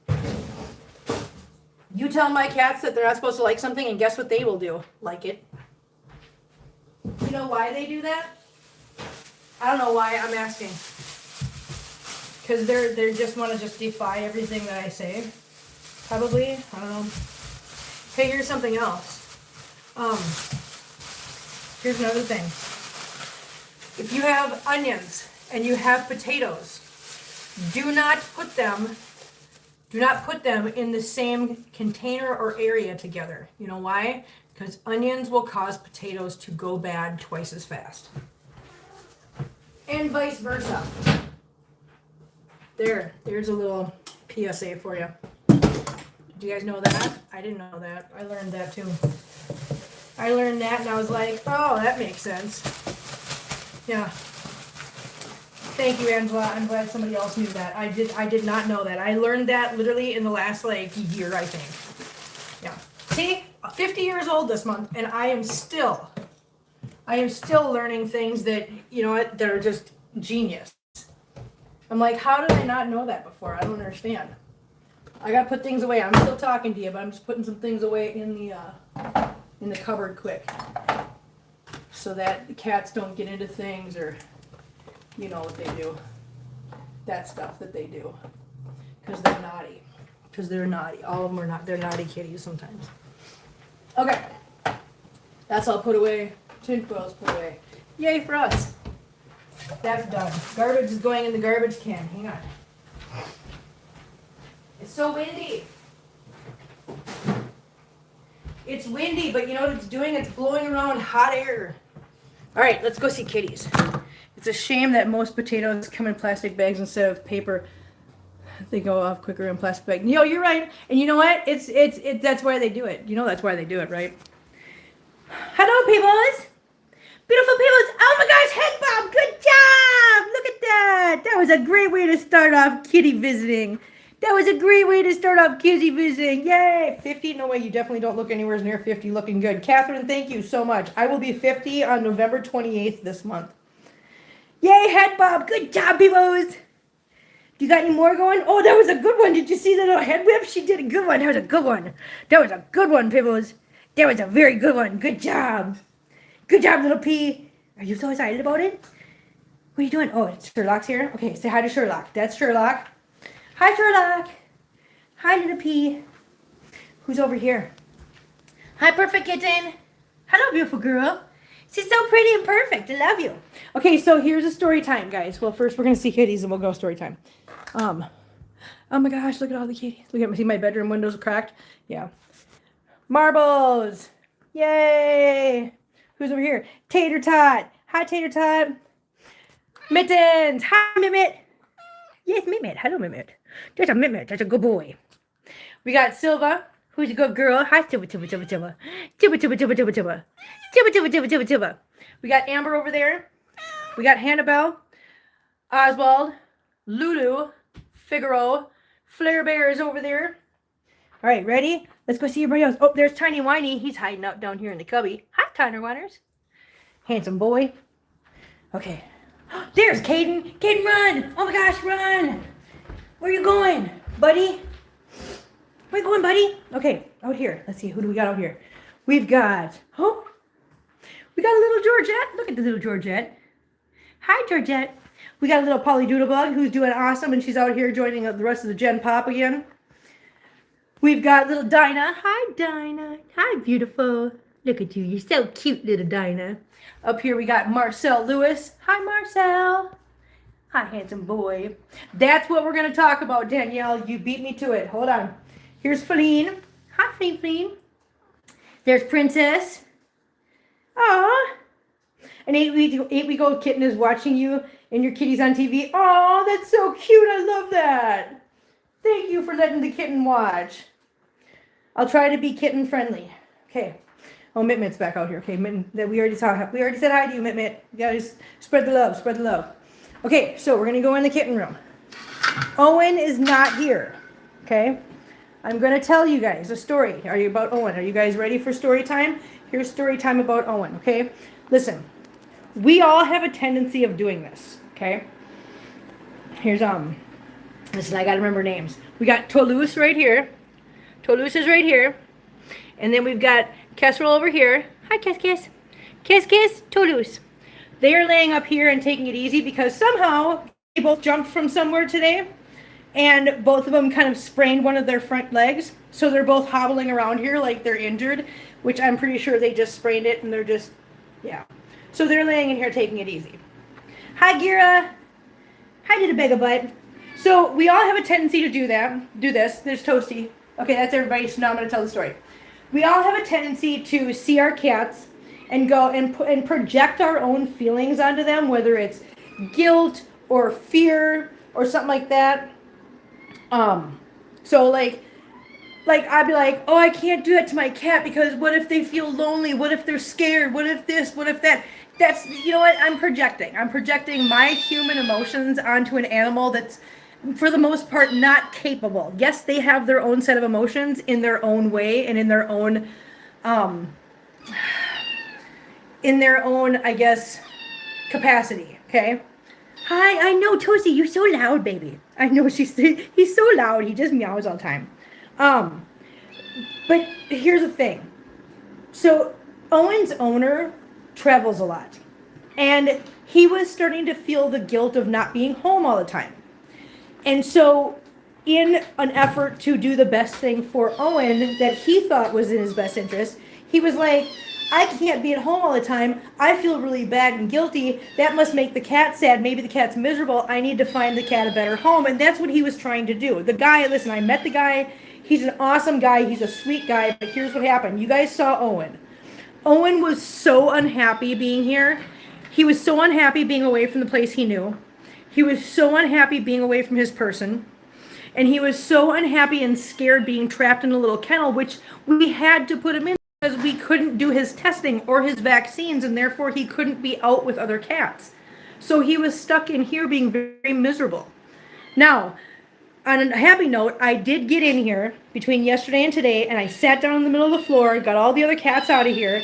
You tell my cats that they're not supposed to like something, and guess what they will do? Like it. You know why they do that? I don't know why. I'm asking. Because they just want to just defy everything that I say. Probably. I don't know. Hey, here's something else. Here's another thing. If you have onions and you have potatoes, do not put them in the same container or area together. You know why? Because onions will cause potatoes to go bad twice as fast. And vice versa. There's a little PSA for you. Do you guys know that? I didn't know that. I learned that too. I learned that and I was like, oh, that makes sense. Yeah. Thank you, Angela. I'm glad somebody else knew that. I did not know that. I learned that literally in the last year, I think. Yeah. See, 50 years old this month, and I am still learning things that, you know what, that are just genius. I'm like, how did I not know that before? I don't understand. I gotta put things away. I'm still talking to you, but I'm just putting some things away in the cupboard quick, so that the cats don't get into things, or you know what they do. That stuff that they do, because they're naughty. Because they're naughty. All of them are not. They're naughty kitties sometimes. Okay, that's all put away. Tinfoil's put away. Yay for us. That's done. Garbage is going in the garbage can. Hang on. It's so windy. It's windy, but you know what it's doing? It's blowing around hot air. All right, let's go see kitties. It's a shame that most potatoes come in plastic bags instead of paper. They go off quicker in plastic bags. You know, you're right. And you know what? It's that's why they do it. You know that's why they do it, right? Hello, peoples. Beautiful peoples. Oh my gosh, head bob. Good job. Look at that. That was a great way to start off kitty visiting. That was a great way to start off kitty visiting. Yay. 50? No way. You definitely don't look anywhere near 50. Looking good. Catherine, thank you so much. I will be 50 on November 28th this month. Yay, head bob. Good job, peoples. You got any more going? Oh, that was a good one. Did you see that little head whip? She did a good one. That was a good one. That was a good one, peoples. That was a very good one. Good job. Good job, little P. Are you so excited about it? What are you doing? Oh, Sherlock's here. Okay, say hi to Sherlock. That's Sherlock. Hi, Sherlock. Hi, little P. Who's over here? Hi, perfect kitten. Hello, beautiful girl. She's so pretty and perfect. I love you. Okay, so here's a story time, guys. Well, first we're going to see kitties and we'll go story time. Oh my gosh, look at all the kitties. Look at me. See my bedroom windows cracked? Yeah. Marbles. Yay. Who's over here? Tater Tot. Hi, Tater Tot. Mittens. Hi, Mimit. Yes, Mimit. Hello, Mimit. There's a Mimit. That's a good boy. We got Silva, who's a good girl. Hi, Silva, Silva, Silva, Silva. Silva, Silva, Silva, Silva, Silva. Silva, Silva, Silva, Silva, Silva. We got Amber over there. We got Hannibal, Oswald, Lulu, Figaro, Flair Bear is over there. All right, ready? Let's go see everybody else. Oh, there's Tiny Whiny. He's hiding out down here in the cubby. Hi, Tyner Whiners. Handsome boy. Okay. There's Caden. Caden, run! Oh my gosh, run! Where are you going, buddy? Where you going, buddy? Okay, out here. Let's see, who do we got out here? We got a little Georgette. Look at the little Georgette. Hi, Georgette. We got a little Polly Doodlebug who's doing awesome, and she's out here joining the rest of the Gen Pop again. We've got little Dinah. Hi, Dinah. Hi, beautiful. Look at you. You're so cute, little Dinah. Up here we got Marcel Lewis. Hi, Marcel. Hi, handsome boy. That's what we're going to talk about, Danielle. You beat me to it. Hold on. Here's Feline. Hi, Feline. There's Princess. Aw. An 8-week-old kitten is watching you and your kitties on TV. Oh, that's so cute. I love that. Thank you for letting the kitten watch. I'll try to be kitten friendly. Okay. Oh, Mit-Mit's back out here. Okay, Mitten, that we already saw. We already said hi to you, Mit-Mit. You guys, spread the love. Spread the love. Okay, so we're gonna go in the kitten room. Owen is not here. Okay. I'm gonna tell you guys a story. Are you about Owen? Are you guys ready for story time? Here's story time about Owen. Okay. Listen. We all have a tendency of doing this. Okay. Here's Listen, I gotta remember names. We got Toulouse right here. Toulouse is right here. And then we've got Casserole over here. Hi, Kiss. Kiss, Toulouse. They are laying up here and taking it easy because somehow they both jumped from somewhere today. And both of them kind of sprained one of their front legs. So they're both hobbling around here like they're injured, which I'm pretty sure they just sprained it and they're just, yeah. So they're laying in here taking it easy. Hi, Gira. Hi, Little Bag of Butt. So we all have a tendency to do this. There's Toasty. Okay, that's everybody. So now I'm going to tell the story. We all have a tendency to see our cats and go and project our own feelings onto them, whether it's guilt or fear or something like that. So like I'd be like, oh, I can't do that to my cat because what if they feel lonely? What if they're scared? What if this? What if that? That's, you know what? I'm projecting my human emotions onto an animal that's, for the most part, not capable. Yes, they have their own set of emotions in their own way and in their own, I guess, capacity. Okay. Hi, I know, Toasty, you're so loud, baby. I know he's so loud. He just meows all the time. But here's the thing. So Owen's owner travels a lot, and he was starting to feel the guilt of not being home all the time. And so in an effort to do the best thing for Owen that he thought was in his best interest, he was like, I can't be at home all the time. I feel really bad and guilty. That must make the cat sad. Maybe the cat's miserable. I need to find the cat a better home. And that's what he was trying to do. The guy, listen, I met the guy. He's an awesome guy. He's a sweet guy. But here's what happened. You guys saw Owen. Owen was so unhappy being here. He was so unhappy being away from the place he knew. He was so unhappy being away from his person. And he was so unhappy and scared being trapped in a little kennel, which we had to put him in because we couldn't do his testing or his vaccines, and therefore he couldn't be out with other cats. So he was stuck in here being very miserable. Now, on a happy note, I did get in here between yesterday and today, and I sat down in the middle of the floor, got all the other cats out of here.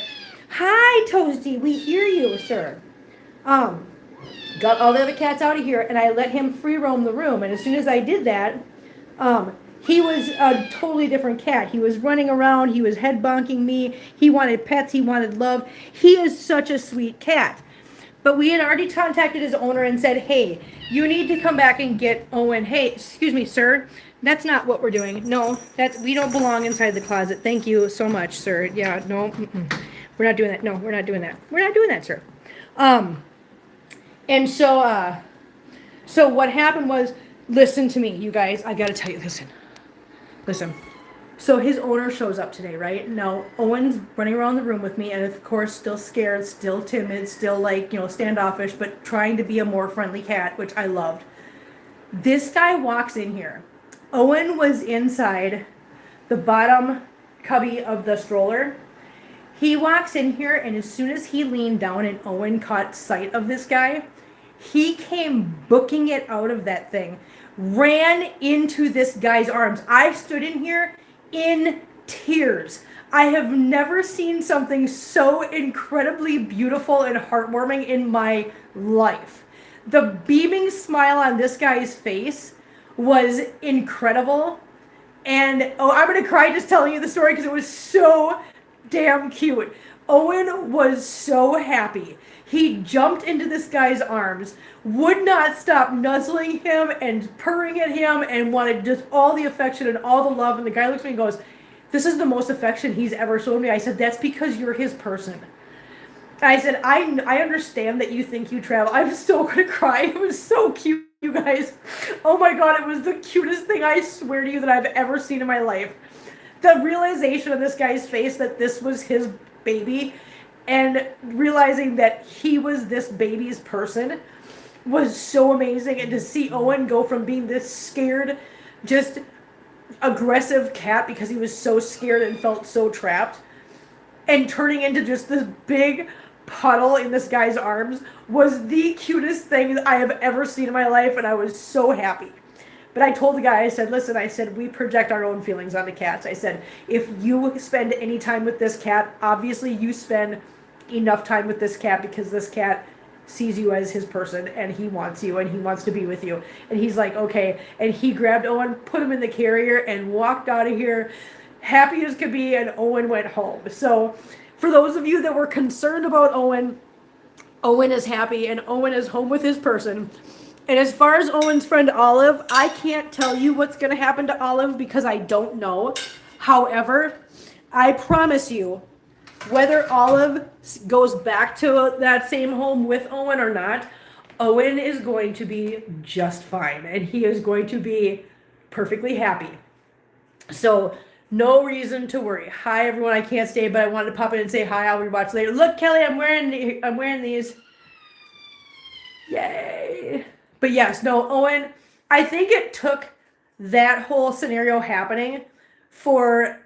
Hi, Toasty, we hear you, sir. Got all the other cats out of here, and I let him free roam the room. And as soon as I did that, he was a totally different cat. He was running around. He was head bonking me. He wanted pets. He wanted love. He is such a sweet cat. But we had already contacted his owner and said, hey, you need to come back and get Owen. Hey, excuse me, sir. That's not what we're doing. No, we don't belong inside the closet. Thank you so much, sir. Yeah, no, we're not doing that. No, we're not doing that. We're not doing that, sir. And so what happened was, listen to me, you guys. I got to tell you, listen. So his owner shows up today, right? Now, Owen's running around the room with me, and of course, still scared, still timid, still standoffish, but trying to be a more friendly cat, which I loved. This guy walks in here. Owen was inside the bottom cubby of the stroller. He walks in here, and as soon as he leaned down and Owen caught sight of this guy, He came booking it out of that thing, ran into this guy's arms. I stood in here in tears. I have never seen something so incredibly beautiful and heartwarming in my life. The beaming smile on this guy's face was incredible. And I'm going to cry just telling you the story because it was so damn cute. Owen was so happy. He jumped into this guy's arms, would not stop nuzzling him and purring at him, and wanted just all the affection and all the love. And the guy looks at me and goes, "This is the most affection he's ever shown me." I said, "That's because you're his person." I said, I understand that you think you travel. I'm still going to cry. It was so cute, you guys. Oh my God, it was the cutest thing, I swear to you, that I've ever seen in my life. The realization of this guy's face that this was his baby and realizing that he was this baby's person was so amazing. And to see Owen go from being this scared, just aggressive cat because he was so scared and felt so trapped, and turning into just this big puddle in this guy's arms was the cutest thing I have ever seen in my life, and I was so happy. But I told the guy, I said, "Listen," I said, "we project our own feelings onto cats." I said, "If you spend any time with this cat, obviously you spend enough time with this cat because this cat sees you as his person and he wants you and he wants to be with you." And he's like, "Okay." And he grabbed Owen, put him in the carrier, and walked out of here happy as could be, and Owen went home. So for those of you that were concerned about Owen, Owen is happy and Owen is home with his person. And as far as Owen's friend Olive, I can't tell you what's going to happen to Olive because I don't know. However, I promise you, whether Olive goes back to that same home with Owen or not, Owen is going to be just fine and he is going to be perfectly happy. So no reason to worry. Hi everyone, I can't stay, but I wanted to pop in and say hi. I'll rewatch later. Look, Kelly, I'm wearing these. Yay. But yes, no, Owen, I think it took that whole scenario happening for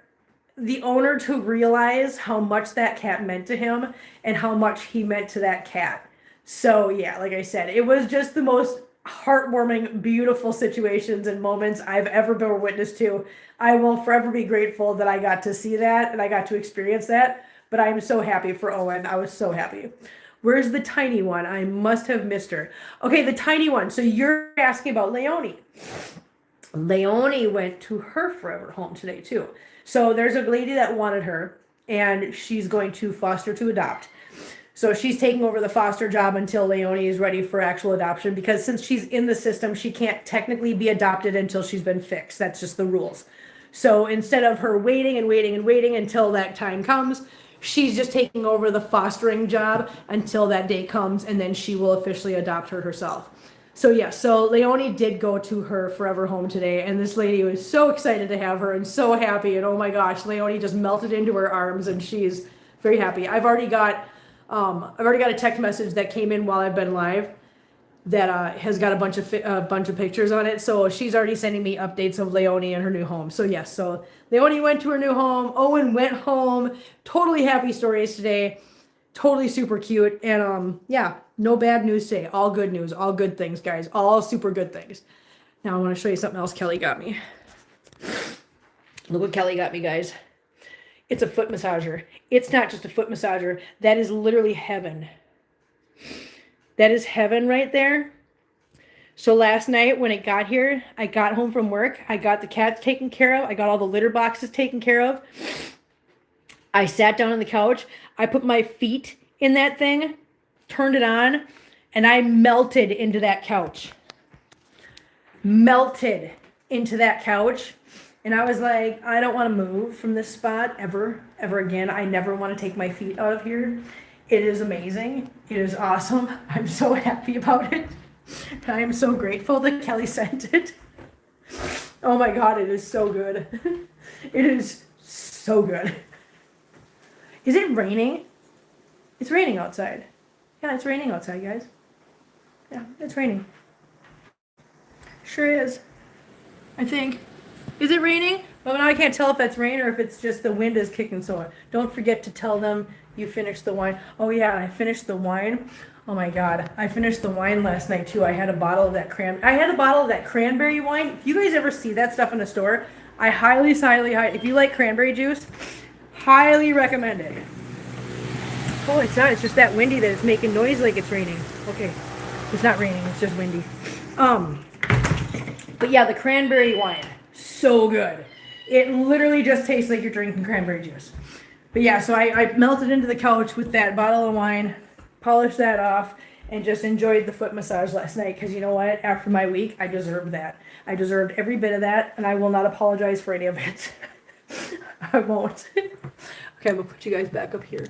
the owner to realize how much that cat meant to him and how much he meant to that cat. So yeah, like I said, it was just the most heartwarming, beautiful situations and moments I've ever been witness to. I will forever be grateful that I got to see that and I got to experience that. But I'm so happy for Owen. I was so happy. Where's the tiny one? I must have missed her. Okay, the tiny one. So you're asking about Leonie. Leonie went to her forever home today too. So there's a lady that wanted her and she's going to foster to adopt. So she's taking over the foster job until Leonie is ready for actual adoption because since she's in the system, she can't technically be adopted until she's been fixed. That's just the rules. So instead of her waiting until that time comes, she's just taking over the fostering job until that day comes, and then she will officially adopt her herself. So yeah, so Leonie did go to her forever home today, and this lady was so excited to have her and so happy, and oh my gosh, Leonie just melted into her arms, and she's very happy. I've already got a text message that came in while I've been live that has got a bunch of pictures on it. So she's already sending me updates of Leonie and her new home. So yes, so Leonie went to her new home. Owen went home. Totally happy stories today. Totally super cute. And yeah, no bad news today. All good news. All good things, guys. All super good things. Now I want to show you something else Kelly got me. Look what Kelly got me, guys. It's a foot massager. It's not just a foot massager. That is literally heaven. That is heaven right there. So last night when it got here, I got home from work. I got the cats taken care of. I got all the litter boxes taken care of. I sat down on the couch. I put my feet in that thing, turned it on, and I melted into that couch. Melted into that couch. And I was like, I don't want to move from this spot ever again. I never want to take my feet out of here. It is amazing. It is awesome. I'm so happy about it. I am so grateful that Kelly sent it. Oh my God, it is so good. It is so good. Is it raining? It's raining outside. Yeah, it's raining outside, guys. Yeah, it's raining. Sure is. I think. Is it raining? Well, now I can't tell if that's rain or if it's just the wind is kicking. So don't forget to tell them you finished the wine. Oh yeah, I finished the wine. Oh my God. I finished the wine last night too. I had a bottle of that cranberry wine. If you guys ever see that stuff in the store, I highly, if you like cranberry juice, highly recommend it. Oh, it's not. It's just that windy that it's making noise like it's raining. Okay. It's not raining. It's just windy. But yeah, the cranberry wine. So good. It literally just tastes like you're drinking cranberry juice. But yeah, so I melted into the couch with that bottle of wine, polished that off, and just enjoyed the foot massage last night. Because you know what? After my week, I deserved that. I deserved every bit of that, and I will not apologize for any of it. I won't. Okay, I'm going to put you guys back up here.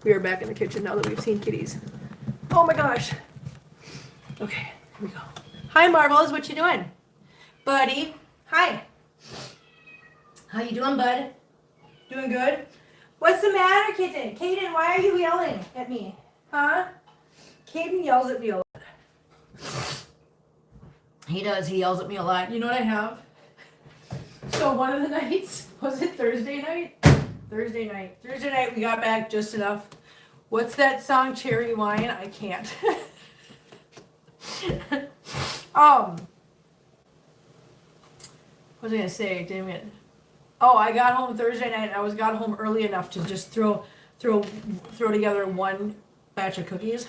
We are back in the kitchen now that we've seen kitties. Oh my gosh. Okay, here we go. Hi, Marbles. What you doing? Buddy. Hi. How you doing, bud? Doing good? What's the matter, kitten? Kaden, why are you yelling at me? Huh? Kaden yells at me a lot. He does. He yells at me a lot. You know what I have? So one of the nights, was it Thursday night? Thursday night we got back just enough. What's that song, Cherry Wine? I can't. What was I gonna say? Damn it. Oh, I got home Thursday night. I got home early enough to just throw together one batch of cookies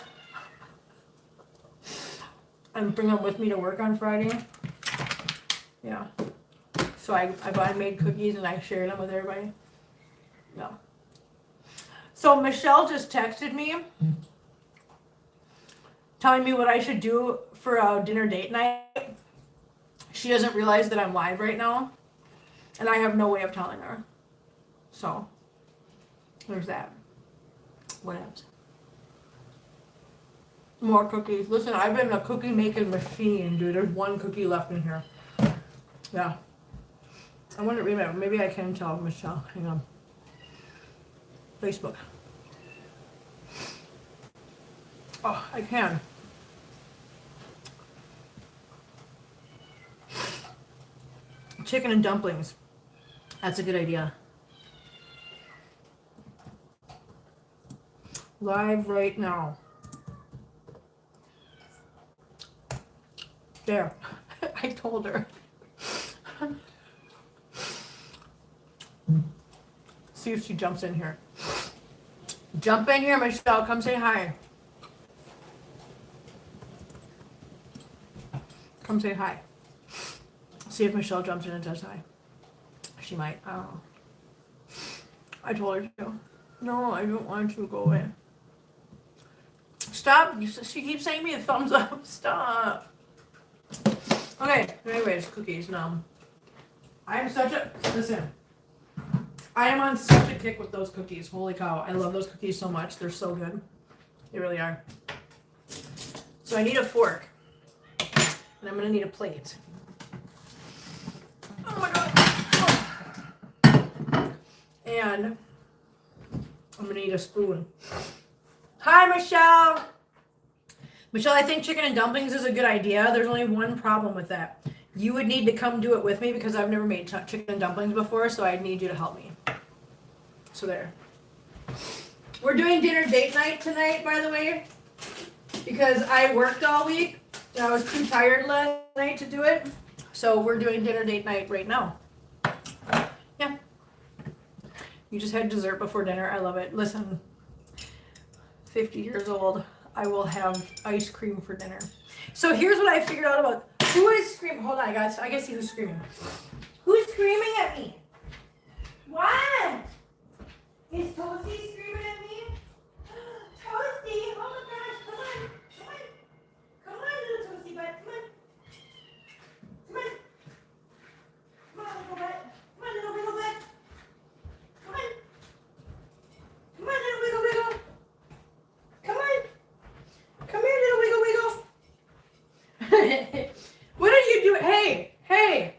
and bring them with me to work on Friday. Yeah. So I made cookies and I shared them with everybody. Yeah. So Michelle just texted me telling me what I should do for a dinner date night. She doesn't realize that I'm live right now, and I have no way of telling her. So there's that. What else? More cookies. Listen, I've been a cookie making machine, dude. There's one cookie left in here. Yeah. I wonder, remember, maybe I can tell Michelle. Hang on. Facebook. Oh, I can. Chicken and dumplings. That's a good idea. Live right now. There. I told her. See if she jumps in here. Jump in here, Michelle. Come say hi. Come say hi. See if Michelle jumps in and says hi. She might. I don't know. I told her to. No, I don't want you to go away. Stop. She keeps saying me a thumbs up. Stop. Okay. Anyways, cookies. No. Listen. I am on such a kick with those cookies. Holy cow. I love those cookies so much. They're so good. They really are. So I need a fork. And I'm going to need a plate. Oh my God. Oh. And I'm going to need a spoon. Hi, Michelle. Michelle, I think chicken and dumplings is a good idea. There's only one problem with that. You would need to come do it with me because I've never made chicken and dumplings before, so I need you to help me. So there. We're doing dinner date night tonight, by the way, because I worked all week. I was too tired last night to do it. So we're doing dinner date night right now. Yeah. You just had dessert before dinner. I love it. Listen, 50 years old, I will have ice cream for dinner. So here's what I figured out about who is screaming. Hold on, I got to see who's screaming. Who's screaming at me? What? Is Toasty screaming at me? Toasty! Oh my gosh, come on. Come on. Come on, little Toasty butt. Come on. Come on. Come on, little butt. Come on, little wiggle butt. Come on. Come on, little wiggle wiggle. Come on. Come here, little wiggle wiggle. What are you doing? Hey, hey.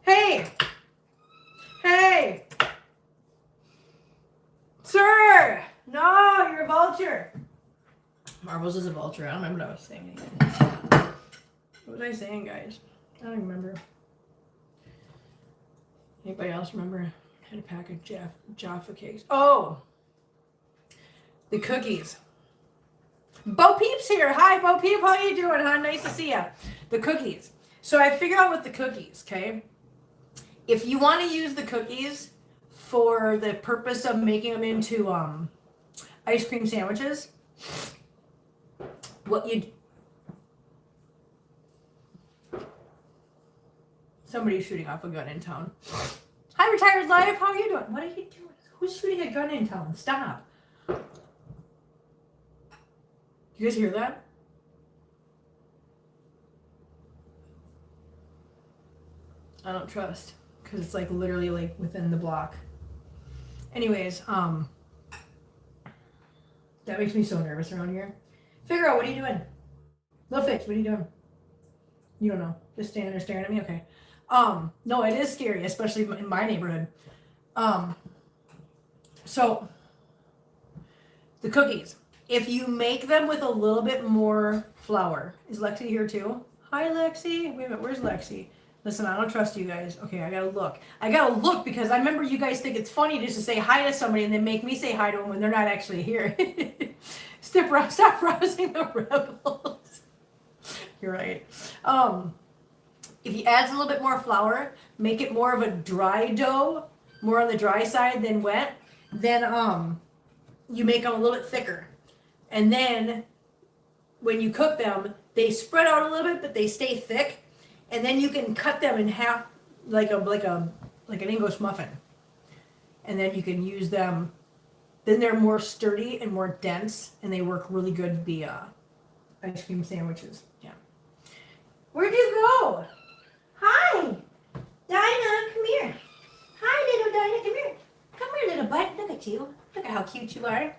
Hey. Hey. Sir. No, you're a vulture. Marbles is a vulture. I don't remember what I was saying again. What was I saying, guys? I don't remember. Anybody else remember? I had a pack of Jaffa cakes. Oh. The cookies. Bo Peep's here. Hi, Bo Peep. How you doing, huh? Nice to see you. The cookies. So I figured out with the cookies, okay? If you want to use the cookies for the purpose of making them into ice cream sandwiches, what you... Somebody's shooting off a gun in town. Hi, Retired Life. How are you doing? What are you doing? Who's shooting a gun in town? Stop. You guys hear that? I don't trust, because it's like literally like within the block. Anyways, that makes me so nervous around here. Figure out, what are you doing? Little Fix, what are you doing? You don't know. Just standing there staring at me? Okay. No, it is scary, especially in my neighborhood. So the cookies. If you make them with a little bit more flour. Is Lexi here too? Hi, Lexi. Wait a minute, where's Lexi? Listen, I don't trust you guys. Okay, I gotta look. I gotta look because I remember you guys think it's funny just to say hi to somebody and then make me say hi to them when they're not actually here. Stop rousing the rebels. You're right. If you add a little bit more flour, make it more of a dry dough, more on the dry side than wet, then you make them a little bit thicker. And then when you cook them, they spread out a little bit, but they stay thick. And then you can cut them in half like an English muffin. And then you can use them. Then they're more sturdy and more dense, and they work really good to be ice cream sandwiches. Yeah. Where'd you go? Hi, Dinah, come here. Hi, little Dinah, come here. Come here, little butt. Look at you. Look at how cute you are.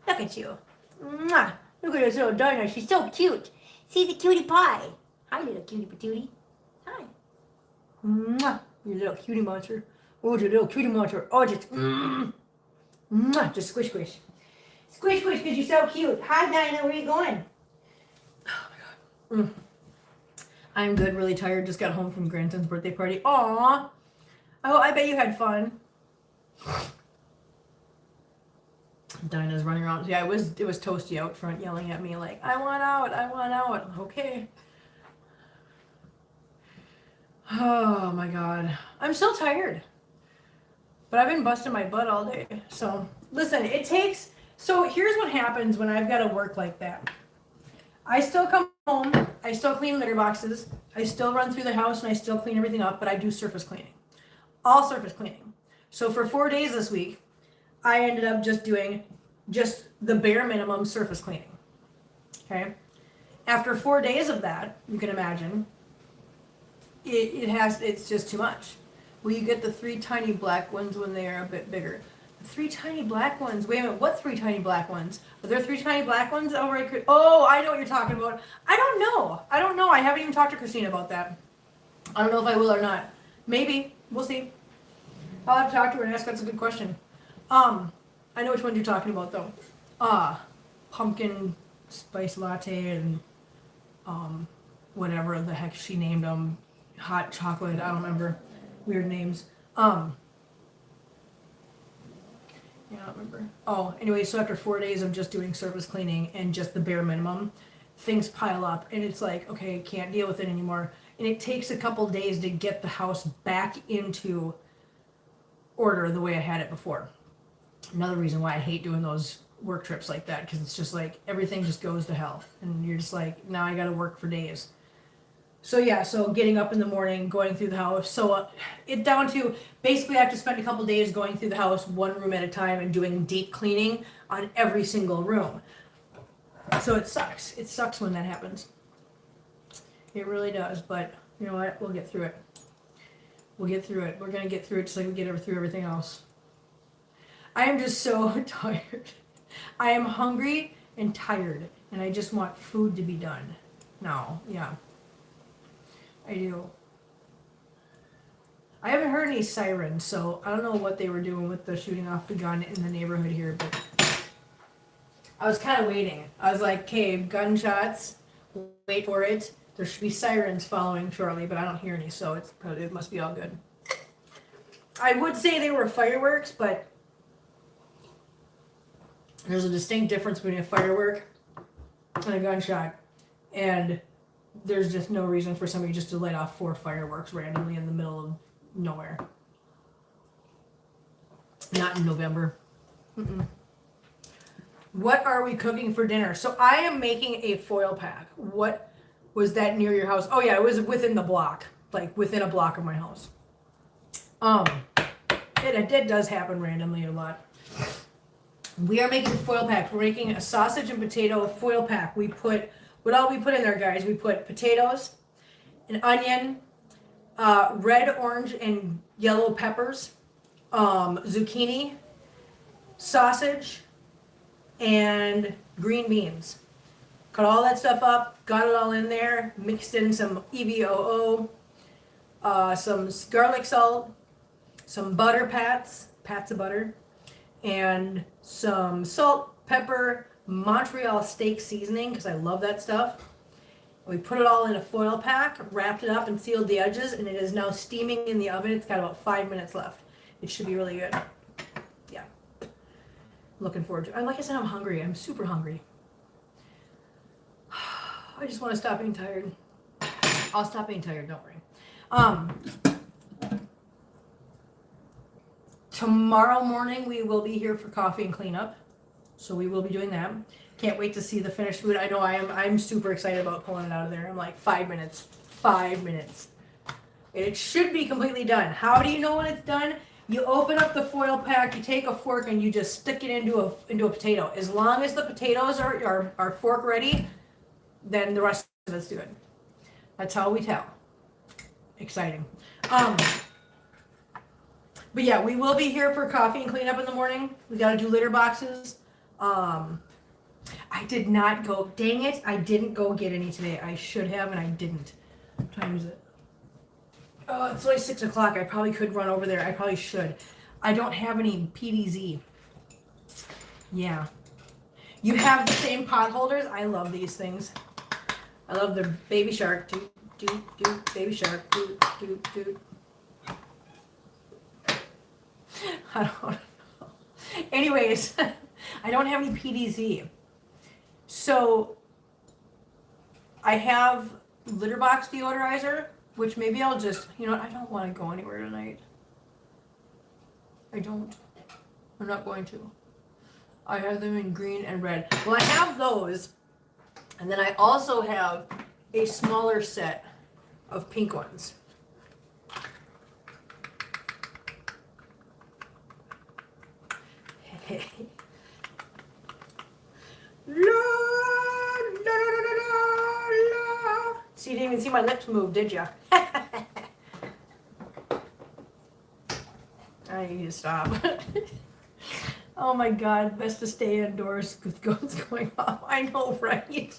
Look at you. Mwah. Look at this little Dinah. She's so cute. She's a cutie pie. Hi, little cutie patootie. Hi. Mwah. You little cutie monster. Oh, you little cutie monster. Oh, just mwah. Just squish, squish. Squish, squish, because you're so cute. Hi, Dinah. Where are you going? Oh, my God. I'm good, really tired. Just got home from Grandson's birthday party. Aww. Oh, I bet you had fun. Dinah's running around. Yeah, it was Toasty out front yelling at me like, I want out, I want out. Okay. Oh my God. I'm still tired. But I've been busting my butt all day. So listen, so here's what happens when I've got to work like that. I still come home, I still clean litter boxes, I still run through the house and I still clean everything up, but I do surface cleaning. All surface cleaning. So for 4 days this week, I ended up just doing just the bare minimum surface cleaning. Okay? After 4 days of that, you can imagine, it's just too much. Well, you get the 3 tiny black ones when they are a bit bigger. The 3 tiny black ones. Wait a minute, what 3 tiny black ones? Are there 3 tiny black ones? Oh, right. Oh, I know what you're talking about. I don't know. I haven't even talked to Christine about that. I don't know if I will or not. Maybe. We'll see. I'll have to talk to her and ask. That's a good question. I know which ones you're talking about though. Pumpkin spice latte and whatever the heck she named them. Hot chocolate. I don't remember. Weird names. Yeah, I don't remember. Oh, anyway, so after 4 days of just doing surface cleaning and just the bare minimum, things pile up and it's like, okay, can't deal with it anymore. And it takes a couple days to get the house back into order the way I had it before. Another reason why I hate doing those work trips like that, because it's just like everything just goes to hell. And you're just like, now I got to work for days. So yeah, so getting up in the morning, going through the house. So it down to basically I have to spend a couple days going through the house one room at a time and doing deep cleaning on every single room. So it sucks. It sucks when that happens. It really does. But you know what? We'll get through it. We'll get through it. We're going to get through it just like we get through everything else. I am just so tired. I am hungry and tired. And I just want food to be done. No, yeah. I do. I haven't heard any sirens, so I don't know what they were doing with the shooting off the gun in the neighborhood here, but I was kind of waiting. I was like, okay, gunshots, wait for it. There should be sirens following shortly, but I don't hear any, so it must be all good. I would say they were fireworks, but There's a distinct difference between a firework and a gunshot. And there's just no reason for somebody just to light off 4 fireworks randomly in the middle of nowhere. Not in November. Mm-mm. What are we cooking for dinner? So I am making a foil pack. What was that near your house? Oh yeah, it was within the block, like within a block of my house. It does happen randomly a lot. We are making foil packs. We're making a sausage and potato foil pack. We put, what all we put in there, guys? We put potatoes, an onion, red, orange, and yellow peppers, zucchini, sausage, and green beans. Cut all that stuff up, got it all in there, mixed in some EVOO, some garlic salt, some butter pats of butter, and some salt, pepper, Montreal steak seasoning, because I love that stuff. We put it all in a foil pack, wrapped it up, and sealed the edges, and it is now steaming in the oven. It's got about 5 minutes left. It should be really good. Yeah. Looking forward to it. Like I said, I'm hungry. I'm super hungry. I just want to stop being tired. I'll stop being tired, don't worry. Tomorrow morning we will be here for coffee and cleanup. So we will be doing that. Can't wait to see the finished food. I know I'm super excited about pulling it out of there. I'm like 5 minutes. 5 minutes. It should be completely done. How do you know when it's done? You open up the foil pack, you take a fork, and you just stick it into a potato. As long as the potatoes are fork ready, then the rest of it's good. That's how we tell. Exciting. But yeah, we will be here for coffee and cleanup in the morning. We got to do litter boxes. I did not go. Dang it! I didn't go get any today. I should have, and I didn't. What time is it? Oh, it's only 6 o'clock. I probably could run over there. I probably should. I don't have any PDZ. Yeah. You have the same pot holders? I love these things. I love the baby shark. Do, baby shark. Do. I don't know. Anyways, I don't have any PDZ. So I have litter box deodorizer, which maybe I'll just, you know what, I don't want to go anywhere tonight. I don't. I'm not going to. I have them in green and red. Well, I have those. And then I also have a smaller set of pink ones. See, you didn't even see my lips move, did you? I need to stop. Oh my God, best to stay indoors with guns going off. I know, right?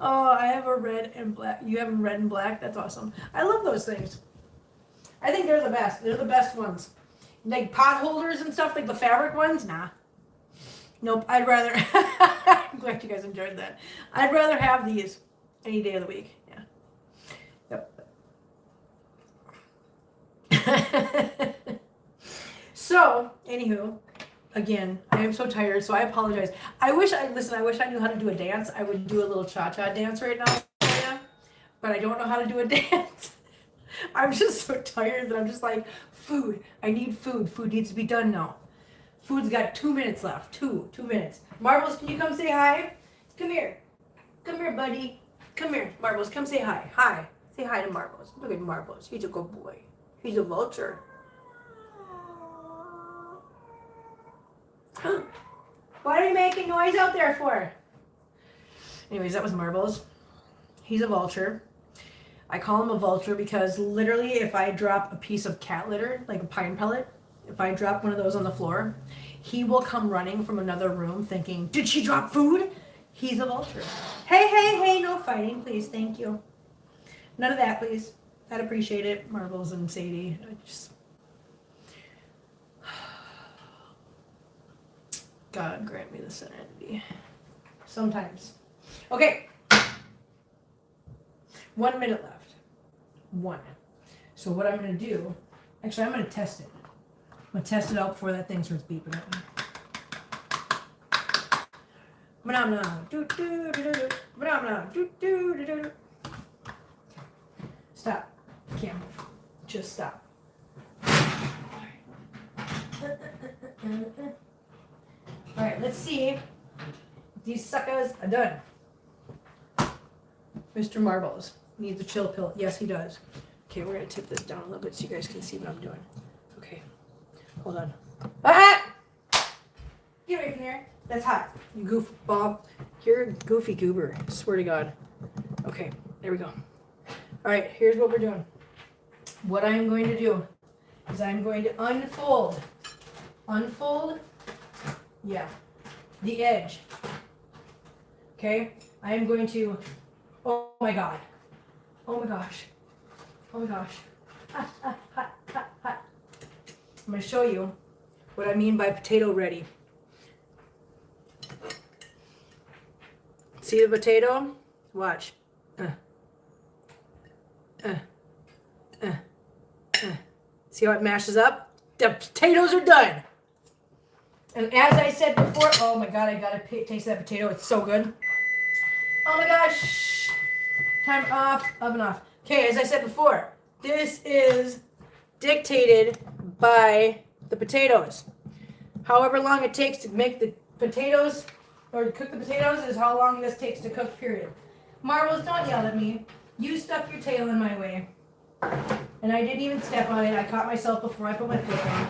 Oh, I have a red and black. You have red and black? That's awesome. I love those things. I think they're the best. They're the best ones. Like pot holders and stuff, like the fabric ones? Nah. Nope, I'd rather... I'm glad you guys enjoyed that. I'd rather have these any day of the week. Yeah. Yep. So, anywho, again, I am so tired, so I apologize. I wish I knew how to do a dance. I would do a little cha-cha dance right now for you, but I don't know how to do a dance. I'm just so tired that I'm just like, food. I need food. Food needs to be done now. Food's got 2 minutes left. Two minutes. Marbles, can you come say hi? Come here. Come here, buddy. Come here. Marbles, come say hi. Hi. Say hi to Marbles. Look at Marbles. He's a good boy. He's a vulture. What are you making noise out there for? Anyways, that was Marbles. He's a vulture. I call him a vulture because literally if I drop a piece of cat litter, like a pine pellet, if I drop one of those on the floor, he will come running from another room thinking, did she drop food? He's a vulture. Hey, no fighting, please, thank you. None of that, please. I'd appreciate it, Marbles and Sadie. God grant me the serenity. Sometimes. Okay. 1 minute left. 1. So what I'm going to do, actually I'm going to test it. I'm going to test it out before that thing starts beeping at me. Stop. Can't move. Just stop. Alright, let's see if these suckers are done. Mr. Marbles needs a chill pill. Yes, he does. Okay, we're going to tip this down a little bit so you guys can see what I'm doing. Okay, hold on. Ah! Get away from there. That's hot. You goofball. You're a goofy goober. I swear to God. Okay, there we go. Alright, here's what we're doing. What I'm going to do is I'm going to unfold, yeah, the edge. Okay, I am going to, oh my God, oh my gosh, oh my gosh, hot, hot, hot, hot, hot. I'm going to show you what I mean by potato ready. See the potato? Watch. See how it mashes up? The potatoes are done. And as I said before, oh my God, I gotta taste that potato. It's so good. Oh my gosh. Time off, oven off. Okay, as I said before, this is dictated by the potatoes. However long it takes to make the potatoes, or cook the potatoes, is how long this takes to cook, period. Marbles, don't yell at me. You stuck your tail in my way. And I didn't even step on it. I caught myself before I put my foot on.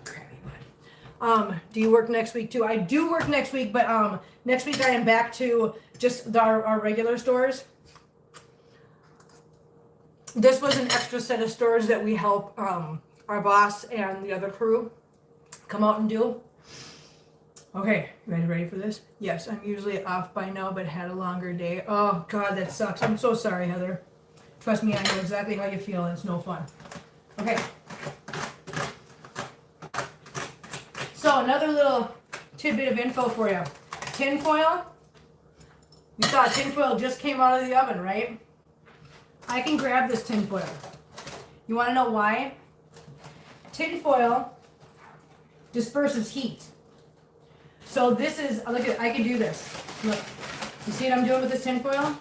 Crabby butt. Do you work next week too? I do work next week, but next week I am back to just our regular stores. This was an extra set of stores that we help our boss and the other crew come out and do. Okay, you guys ready for this? Yes, I'm usually off by now, but had a longer day. Oh God, that sucks. I'm so sorry, Heather. Trust me, I know exactly how you feel, and it's no fun. Okay. So another little tidbit of info for you. Tin foil. You saw tin foil just came out of the oven, right? I can grab this tin foil. You want to know why? Tin foil disperses heat. So this is, look at, I can do this. Look, you see what I'm doing with this tin foil?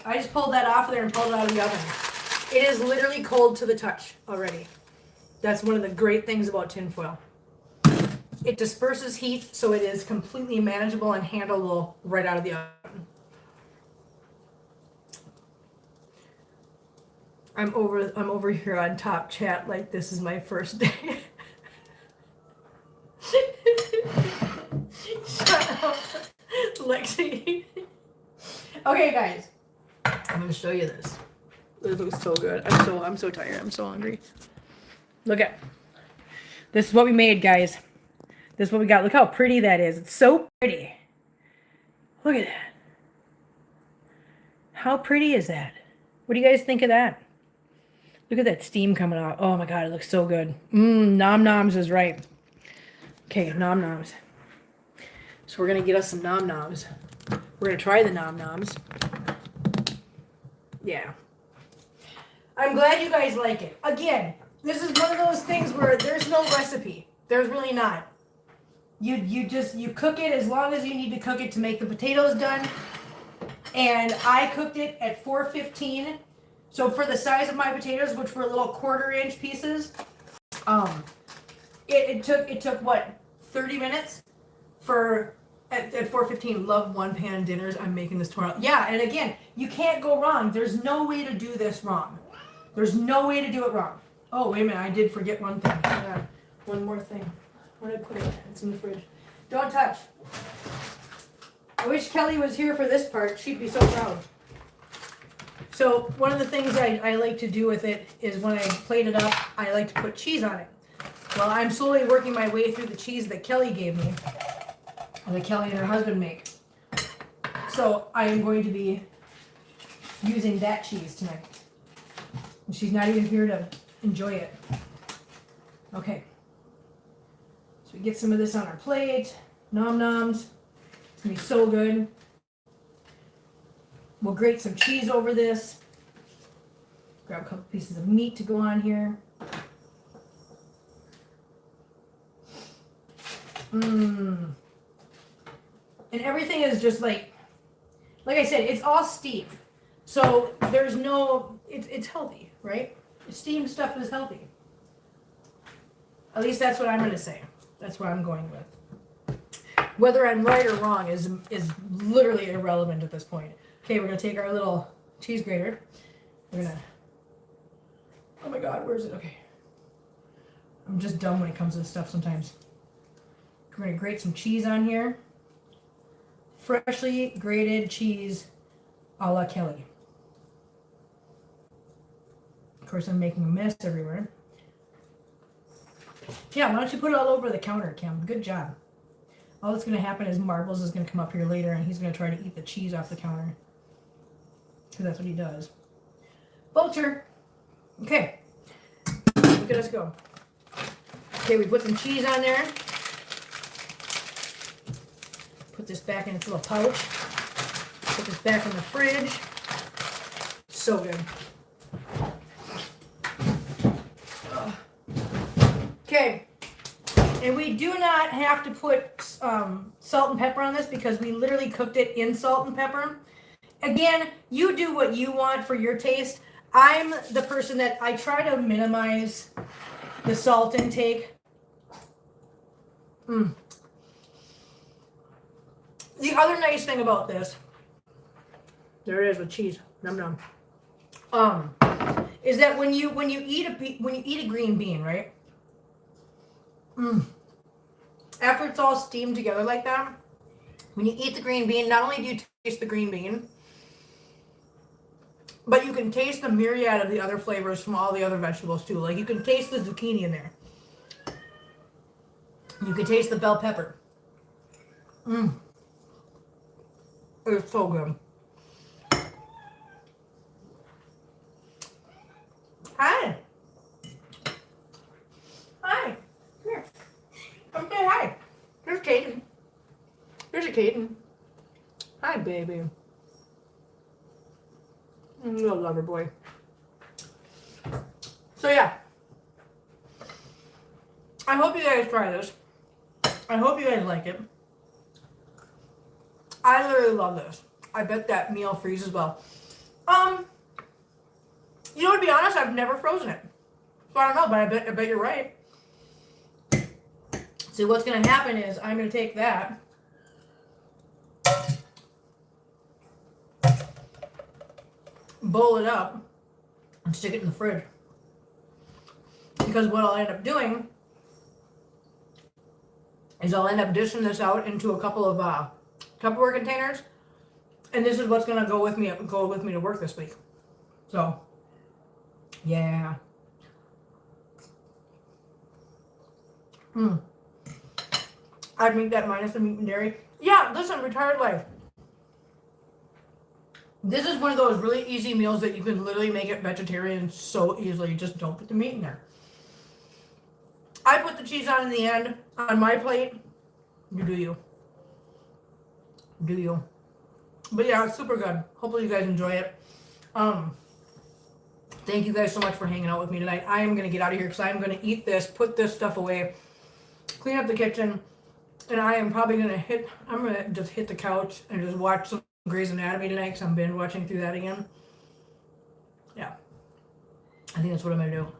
I just pulled that off there and pulled it out of the oven. It is literally cold to the touch already. That's one of the great things about tin foil. It disperses heat, so it is completely manageable and handleable right out of the oven. I'm over here on top chat like this is my first day. Shut up, Lexi. Okay, guys, I'm gonna show you this. It looks so good. I'm so tired. I'm so hungry. Look at this is what we made, guys. This is what we got. Look how pretty that is. It's so pretty. Look at that. How pretty is that? What do you guys think of that? Look at that steam coming out. Oh my God, it looks so good. Nom noms is right. Okay, nom noms. So we're gonna get us some nom noms. We're gonna try the nom noms. Yeah. I'm glad you guys like it. Again, this is one of those things where there's no recipe. There's really not. You cook it as long as you need to cook it to make the potatoes done. And I cooked it at 415. So for the size of my potatoes, which were little 1/4 inch pieces, it took what, 30 minutes for at 415. Love one pan dinners. I'm making this tomorrow. Yeah, and again, you can't go wrong. There's no way to do this wrong. There's no way to do it wrong. Oh, wait a minute, I did forget one thing. Yeah, one more thing. Where did I put it? It's in the fridge. Don't touch. I wish Kelly was here for this part. She'd be so proud. So one of the things I like to do with it is when I plate it up, I like to put cheese on it. Well, I'm slowly working my way through the cheese that Kelly gave me, or that Kelly and her husband make. So I am going to be using that cheese tonight. And she's not even here to enjoy it. Okay. So we get some of this on our plate. Nom noms. It's going to be so good. We'll grate some cheese over this. Grab a couple pieces of meat to go on here. And everything is just like I said, it's all steamed. So there's no, it's healthy, right? Steamed stuff is healthy. At least that's what I'm going to say. That's what I'm going with. Whether I'm right or wrong is literally irrelevant at this point. Okay, we're going to take our little cheese grater. We're going to, oh my God, where is it? Okay. I'm just dumb when it comes to this stuff sometimes. We're going to grate some cheese on here. Freshly grated cheese a la Kelly. Of course, I'm making a mess everywhere. Yeah, why don't you put it all over the counter, Kim? Good job. All that's going to happen is Marbles is going to come up here later and he's going to try to eat the cheese off the counter. Because that's what he does. Vulture. Okay. Look at us go. Okay, we put some cheese on there. Put this back in its little pouch. Put this back in the fridge. So good. Okay. And we do not have to put salt and pepper on this because we literally cooked it in salt and pepper. Again, you do what you want for your taste. I'm the person that I try to minimize the salt intake. The other nice thing about this, there it is with cheese, num num, is that when you eat a green bean, right? After it's all steamed together like that, when you eat the green bean, not only do you taste the green bean, but you can taste the myriad of the other flavors from all the other vegetables too. Like you can taste the zucchini in there. You can taste the bell pepper. It's so good. Hi. Hi. Here. Come say hi. There's Caden. There's a Caden. Hi, baby. Little lover boy. So yeah. I hope you guys try this. I hope you guys like it. I literally love this. I bet that meal freezes well. You know, to be honest, I've never frozen it. So I don't know, but I bet you're right. See, what's going to happen is I'm going to take that. Bowl it up and stick it in the fridge. Because what I'll end up doing is I'll end up dishing this out into a couple of Tupperware containers, and this is what's gonna go with me to work this week. So, yeah. I'd make that minus the meat and dairy. Yeah, listen, retired life. This is one of those really easy meals that you can literally make it vegetarian so easily. You just don't put the meat in there. I put the cheese on in the end on my plate. You do you. Do you. But yeah, it's super good. Hopefully you guys enjoy it. Thank you guys so much for hanging out with me tonight. I am going to get out of here because I'm going to eat this, put this stuff away, clean up the kitchen, and I am probably going to I'm going to just hit the couch and just watch some Grey's Anatomy tonight because I'm binge watching through that again. Yeah. I think that's what I'm going to do.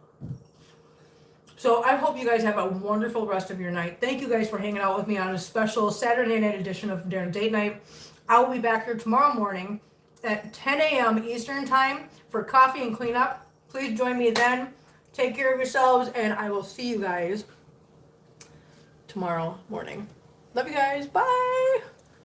So I hope you guys have a wonderful rest of your night. Thank you guys for hanging out with me on a special Saturday night edition of Darren's Date Night. I will be back here tomorrow morning at 10 a.m. Eastern Time for coffee and cleanup. Please join me then. Take care of yourselves, and I will see you guys tomorrow morning. Love you guys. Bye.